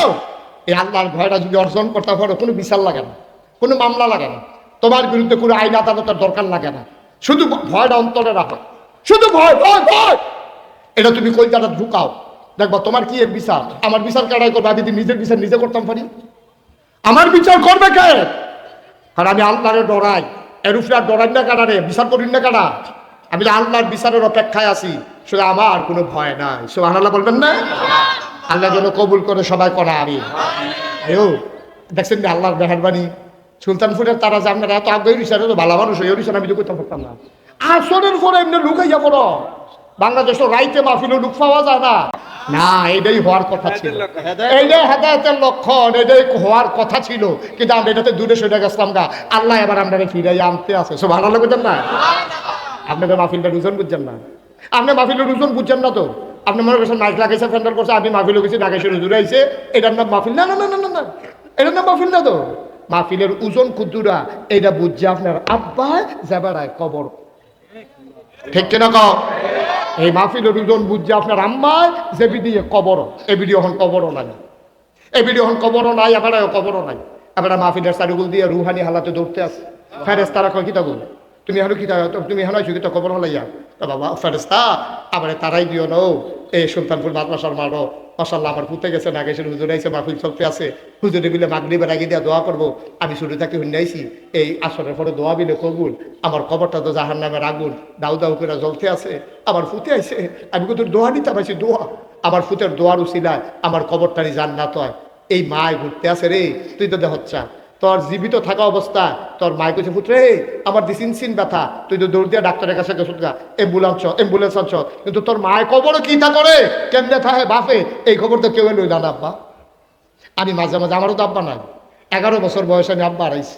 এই আল্লাহর ভয়টা যদি অর্জন করতে পারো, কোনো বিচার লাগে না, কোনো মামলা লাগে না, তোমার বিরুদ্ধে কোনো আইন আদালতের দরকার লাগে না। শুধু ভয়টা অন্তরে রাখো, শুধু ভয় ভয় ভয়, এটা তুমি কলকাতা ঢুকাও, দেখবা তোমার কি এর বিচার। আমার বিচার কারাই করবে? আমি যদি নিজের বিচার নিজে করতাম পারি, আমার বিচার করবে কে? আর আমি আল্লাহরে ডরাই, এর উপরে আর ডরাই না কারা রে, বিচার করি না কারা? আমি তো আল্লাহর বিচারের অপেক্ষায় আছি, শুধু আমার কোনো ভয় নাই। সুবহানাল্লাহ বলবেন না? আল্লাহ যেন কবুল করে সবাই করা। আমি দেখছেন আল্লাহর মেহেরবানি, সুলতানপুরের তারা যে আপনারা এত আগ্রহী রিসার, ভালো মানুষ ওই রিসার আমি তো করতে পারতাম না। আসরের পরে এমনি লুকাইয়া পড়ো, বাংলাদেশের রাইতে মাহফিলে লুক পাওয়া যায় না। না, এটাই হওয়ার কথা ছিল, এইটাই হেদায়েতের লক্ষণ, এটাই হওয়ার কথা ছিল। কিন্তু আমরা এটাতে দূরে সরে গেছিলাম গা। আল্লাহ এবার আমরা ফিরাই আনতে আছে। সুবহানাল্লাহ বুঝছেন না? আপনাদের মাহফিলটা রুজন বুঝছেন না, আপনি মাহফিলের রুজন বুঝছেন না তো। আপনি মনে করছেন মাইক লাগাইছে, ফ্যান্ডাল করছে, আমি মাহফিলে গেছি, ঢাকায় হুজুর আইছে, এটার নাম মাহফিল? না না না না না, এটার নাম মাহফিল না তো। মাহফিলের ওজন কুদ্দুরা এটা বুঝছে আপনার আব্বা যাবারায় কবর, ঠিক কিনা কও? এই মাহফিলের ওজন বুঝছে আপনার আম্মায় যে বিদিয়ে কবর, এ ভিডিও এখন কবরও নাই, এ ভিডিও এখন কবরও নাই, এবার কবরও নাই। এবার মাহফিলের চারিগুল দিয়ে রুহানি হালাতে দৌড়তে আছে। ফেরেশতারা কয় কিতা বল, তুমি এখন কি তুমি এখন আইছো কিতা কবর হলাইয়া? বাবা ফেরেশতা আবার তারাই দিও না, এই সুলতানপুর মাদ্রাসার মারো মাশাআল্লাহ, আমার পুঁতে গেছে, না গেছে, হুজুর আইছে, মাহফিল চলতে আছে, হুজুরে বিলে মাগরিবের আগে দিয়া দোয়া করবো। আমি শুরু থাকি শুনাইছি এই আসরের পরে দোয়া বিলে কবুল, আমার কবরটা তো জাহান্নামের আগুন দাউ দাউ করে জ্বলতে আছে, আমার ফুতে আইছে, আমি কিন্তু দোয়া নিতে পারছি, দোয়া আমার ফুতের দোয়ার উসিলায় আমার কবরটারই জান্নাত হয়। এই মায় ঘুরতে আছে রে, তুই তো দেহচ্ছা তোর জীবিত থাকা অবস্থা তোর মায় কইছে পুত্রে আমার দিন ব্যথা, তুই তো দৌড় দিয়া ডাক্তারের কাছে গেছ, অ্যাম্বুলেন্স আনছ, কিন্তু তোর মায় কবরও কি তা করে, কেমনে থাকে বাপে, এই খবর তো কেউ লই না আব্বা। আমি মাঝে মাঝে, আমারও তো আব্বা নাই, 11 বছর বয়সে আমি আব্বা হারাইছি।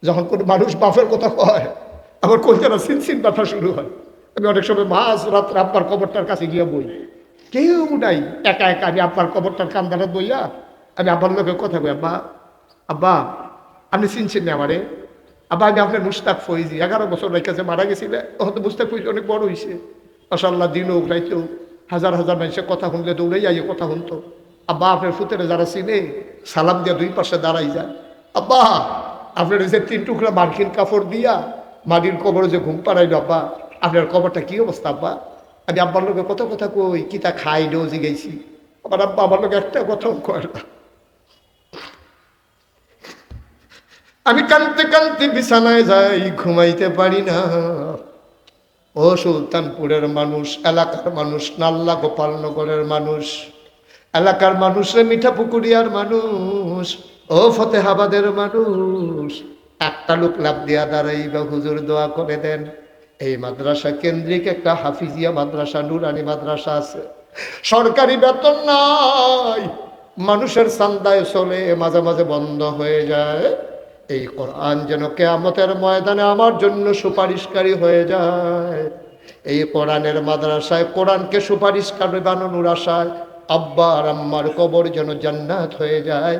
যখন কোনো মানুষ বাপের কথা কয় আমার কলকাতা সিনসিন ব্যথা শুরু হয়। আমি অনেক সময় মাঝ রাত্রে আব্বার কবরটার কাছে গিয়ে বই, কেউ নাই, একা একা আমি আব্বার কবরটার কান্দারে বইয়া আমি আব্বার লোকের কথা কই, আব্বা আব্বা আপনি চিনছেন না আমারে? আব্বা আমি আপনার মুস্তাক ফৈজি, 11 বছর রেখেছে মারা গেছিলে, হয়তো মুস্তাক ফৈজি অনেক বড় হয়েছে, মাশাআল্লাহ, দিন হোক রাইত হোক হাজার হাজার মানুষের কথা শুনলে দৌড়েই আইয়ে কথা শুনতো। আব্বা আপনার ফুতেরে যারা চিনে সালাম দিয়া 2 পাশে দাঁড়াই যায়। আব্বা আপনার যে 3 টুকরা মার্কিন কাপড় দিয়া মাটির কবরে যে ঘুম পাড়াইল, আব্বা আপনার কবরটা কি অবস্থা? আব্বা আমি আব্বার লোকে কত কথা কই, কি তা খাই ডোজি গেছি, আবার আব্বা আমার লোক একটা কথাও কয় না। আমি কাঁদতে কাঁদতে বিছানায় যাই, ঘুমাইতে পারি না। ও সুলতানপুরের মানুষ, এলাকার মানুষ, নাল্লা গোপালনগরের মানুষ, এলাকার মানুষ, মিঠাপুকুরিয়ার মানুষ, ও ফতেহাবাদের মানুষ, একটা লোক লাভ দিয়া দাঁড়াইবা, হুজুর দোয়া করে দেন। এই মাদ্রাসা কেন্দ্রিক একটা হাফিজিয়া মাদ্রাসা, নুরানি মাদ্রাসা আছে, সরকারি বেতন নাই, মানুষের চান্দায় চলে, মাঝে মাঝে বন্ধ হয়ে যায়। এই কোরআন যেন কিয়ামতের ময়দানে আমার জন্য সুপারিশকারী হয়ে যায়। এই কোরআনের মাদ্রাসায় কোরআনকে সুপারিশকারী বানানোর আশায় আব্বা আর আম্মার কবর যেন জান্নাত হয়ে যায়,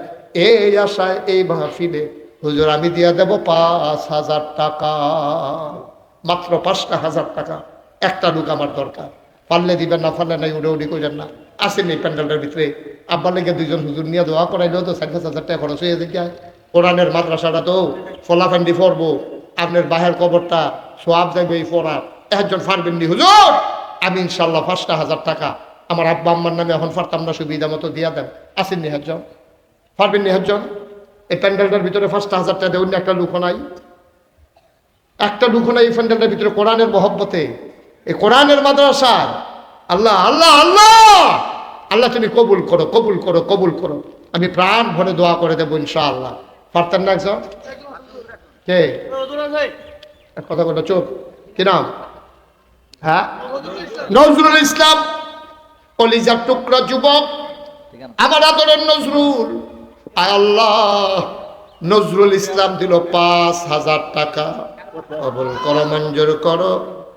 এই আশায় এই মাহফিলে হুজুর আমি দিয়ে দেব 5,000 টাকা, মাত্র 5,000 টাকা। একটা লোক আমার দরকার, পারলে দিবেন, না পারলে নাই, উড়ে উড়ি করেন না। আসেন এই প্যান্ডেলটার ভিতরে, আব্বার লেগে 2জন হুজুর নিয়ে দোয়া করাইলেও তো 4,000 টাকা খরচ হয়ে যায়। কোরআনের মাদ্রাসাটা তো ফলাফান্ডি পড়বো, আপনার বাহের কবরটা সোয়াব যাবে এই পড়ার, একজন ফারবেন্ডি হুজুর আমি ইনশাল্লাহ 5,000 টাকা আমার আব্বা আম্মার নামে এখন পারতাম না, সুবিধা মতো দিয়া দেন। আসেন নিহাজন, পারবেন নিহাজন? এই প্যান্ডেলটার ভিতরে 5,000 টাকা দেউন, একটা লুকো নাই, একটা লুকো নাই এই প্যান্ডেলটার ভিতরে কোরআনের মহব্বতে, এই কোরআনের মাদ্রাসা। আল্লাহ আল্লাহ আল্লাহ আল্লাহ তুমি কবুল করো, কবুল করো, কবুল করো। আমি প্রাণ ভরে দোয়া করে দেবো ইনশাআল্লাহ। পারতেন না একজন? কে কথা বলো, চোখ কি নাম? হ্যাঁ, নজরুল ইসলাম, কলিজার টুকরা যুবক, আমার আদরের নজরুল। আয় আল্লাহ, নজরুল ইসলাম দিল 5,000 টাকা, কবুল করো, মঞ্জুর করো,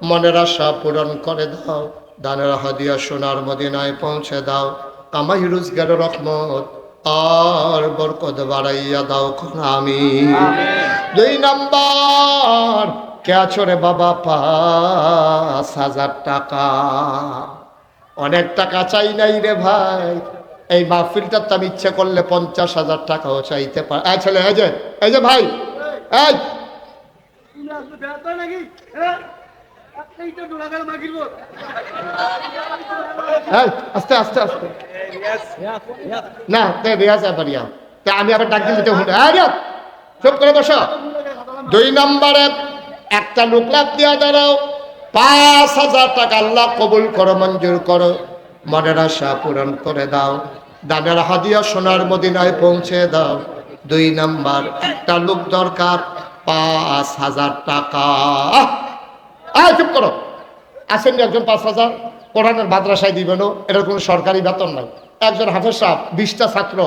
মনের আশা পূরণ করে দাও, দানের হাদিয়া সোনার মদিনায় পৌঁছে দাও, কামাই রোজগারের রহমত আর বরকত বাড়াইয়া দাও, আমিন। 2 নাম্বার, কে আছো রে বাবা? 5,000 টাকা। অনেক টাকা চাই নাই রে ভাই, এই মাহফিলটা তো আমি ইচ্ছে করলে 50,000 টাকাও চাইতে পারি। ছেলে এই যে ভাই, এই আস্তে আস্তে আস্তে না, রিয়াজ বাড়িয়া, আমি আবার ডাক দিতে চুপ করে বসো। 2 নম্বরে একটা লোক লাভ দিয়া দাঁড়াও, 5,000 টাকা আল্লাহ কবুল করো, মঞ্জুর করো, মনের আশা পূরণ করে দাও, দানের হাদিয়া সোনার মদিনায় পৌঁছে দাও। 2 নাম্বার, একটা লোক দরকার, 5,000 টাকা। চুপ করো, আসেন একজন 5,000 কোরআনের মাদ্রাসায় দিবেন, এটার কোনো সরকারি বেতন নাই। একজন হাফেজ সাহেব 20টা ছাত্র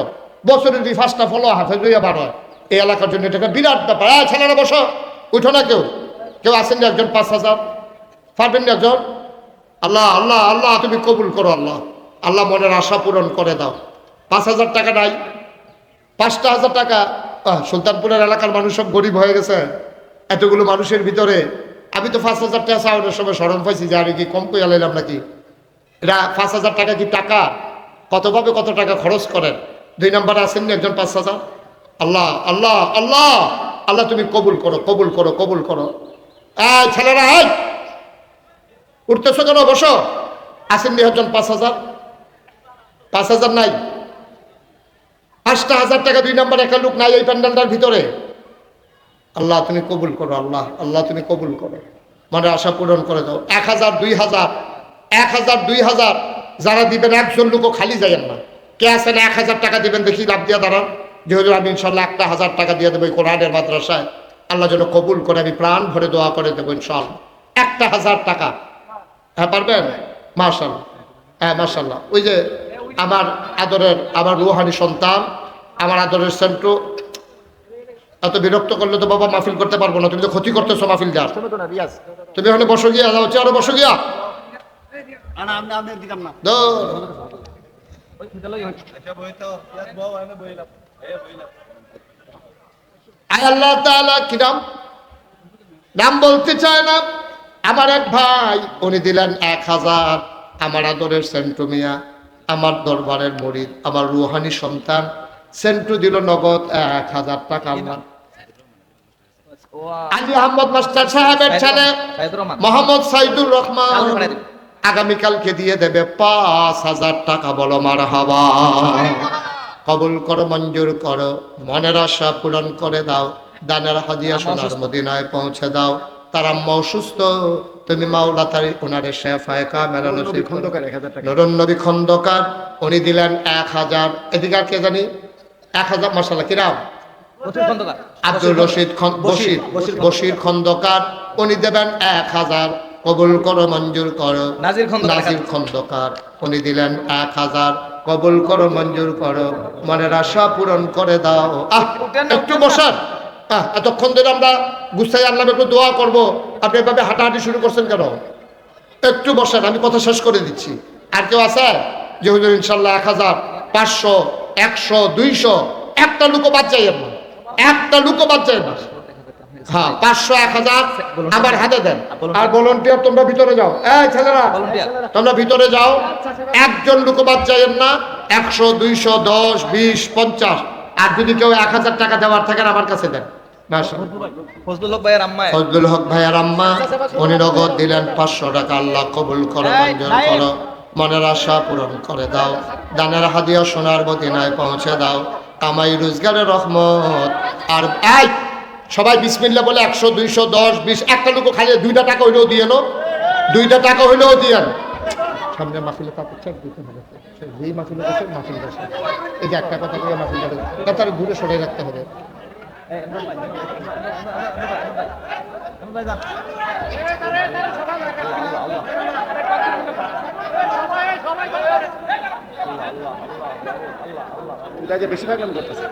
বছরের 5টা ফলো হাফেজ লইয়া বার হয়, এই এলাকার জন্য এটা একটা বিরাট ব্যাপার। ছেলেরা বসো, উঠো না, কেউ কেউ আসেন একজন 5,000 পারবেন না একজন? আল্লাহ আল্লাহ আল্লাহ তুমি কবুল করো, আল্লাহ আল্লাহ মনের আশা পূরণ করে দাও। 5,000 টাকা নাই, 5,000 টাকা। সুলতানপুরের এলাকার মানুষ সব গরিব হয়ে গেছে, এতগুলো মানুষের ভিতরে আমি তো 5,000 টাকা চাওয়ার সময় স্মরণ পাইছি যে আমি কি কম কইয়া লাইলাম নাকি? এটা 5,000 টাকা কি টাকা? কতভাবে কত টাকা খরচ করেন। 2 নম্বরে আসেননি একজন 5,000। আল্লাহ আল্লাহ আল্লাহ আল্লাহ তুমি কবুল করো, কবুল করো, কবুল করো। ছেলেরা উঠতেছো কেন? বসো। আসেননি একজন 5,000। 5,000 নাই, 5,000 টাকা 2 নম্বর একটা লোক নাই এই প্যান্ডেলটার ভিতরে। আল্লাহ তুমি কবুল করো, আল্লাহ আল্লাহ তুমি কবুল করো, মানে আশা পূরণ করে দাও। 1,000 2,000 1,000 2,000 যারা দিবেন, একজন লোকও খালি যাইয়েন না। কে আছেন 1,000 টাকা দিবেন? দেখি লাভ দিয়া দাঁড়ান, যে হুজুর আমি ইনশাল্লাহ 1,000 টাকা দিয়ে দেবো কোরআনের মাদ্রাসায়, আল্লাহ যেন কবুল করে, আমি প্রাণ ভরে দোয়া করে দেবো ইনশাল্লাহ। 1,000 টাকা। হ্যাঁ পারবেন? মাশাআল্লাহ, হ্যাঁ মাশাআল্লাহ। ওই যে আমার আদরের, আমার রুহানি সন্তান, আমার আদরের সেন্টু, এত বিরক্ত করলে তো বাবা মাহফিল করতে পারবো না, তুমি তো ক্ষতি করতেছো মাহফিল যার। তুমি ওখানে বসো গিয়া, যাও চেয়ারে বসো গিয়া। আয় আল্লাহ তাআলা কি নাম নাম বলতে চায় না। আমার এক ভাই উনি দিলেন 1000, আমার আদরের সেন্টু মিয়া, আমার দরবারের মুরিদ, আমার রুহানি সন্তান সেন্টু দিল নগদ 1000 টাকা। আমার আলী আহমদ মাস্টার সাহেবের ছেলে মোহাম্মদ সাইদুর রহমান আগামীকালকে দিয়ে দেবে 5000 টাকা। বলো মারহাবা। কবুল করো, মঞ্জুর করো, মনের আশা পূরণ করে দাও। দানের হাদিয়া সোনার মদিনায় পৌঁছে দাও। তার আম্মা অসুস্থ, তুমি মাওলা তারি ওনারে শেফায়ে কামেলা নসিব করো। নুরুন নবী খন্দকার উনি দিলেন 1000। এদিকে আর কে জানি 1000 মাশাআল্লাহ কি নাম? আব্দুল রশিদ বশির খন্দকার উনি দেবেন 1000। কবুল করো, মঞ্জুর করো। নাজির খন্দকার উনি দিলেন 1000। কবুল করো, মঞ্জুর করো, মনের আশা পূরণ করে দাও। একটু বসান। এতক্ষণ ধরে আমরা গুছাই আল্লাহ একটু দোয়া করবো, আপনি এভাবে হাঁটাহাঁটি শুরু করছেন কেন? একটু বসেন, আমি কথা শেষ করে দিচ্ছি। আর কেউ আছে যে হুজুর ইনশাল্লাহ 1000, 500, 100, 200? একটা লুকো বাদ যাই না, একটা লুকো বাদ যায় না। হ্যাঁ, 500, 1000 আবার হাতে দেন। আর ভলান্টিয়ার তোমরা ভিতরে যাও। এই ছেলেরা তোমরা ভিতরে যাও, একজন লুকো বাদ যাইয়েন না। 100, 200, 10, 20, 50। আর যদি কেউ 1000 টাকা দেওয়ার থাকেন আমার কাছে দেন। ফজলুল হক ভাইয়ার আম্মা উনি নগদ দিলেন 500 টাকা। আল্লাহ কবুল করো, মঞ্জুর করো, মনের আশা পূরণ করে দাও। দানের হাদিয়া সোনার মদিনায় পৌঁছে দাও। কামাই রোজগারের রহমত। আর এই সবাই বিসমিল্লাহ বলে 100, 200, 10, 20 একটা লোক খালি 2টা টাকা হইলেও দিয়ে নো, 2টা টাকা হইলেও দিয়ে। সামনে মাহফিলে তাপচ্ছার দিতে হবে, যেই মাহফিলে বসে মাহফিল বসে। এই যে একটা কথা করে মাহফিলটা তার দূরে সরে রাখতে হবে। বেশিরভাগ আমি করতেছি।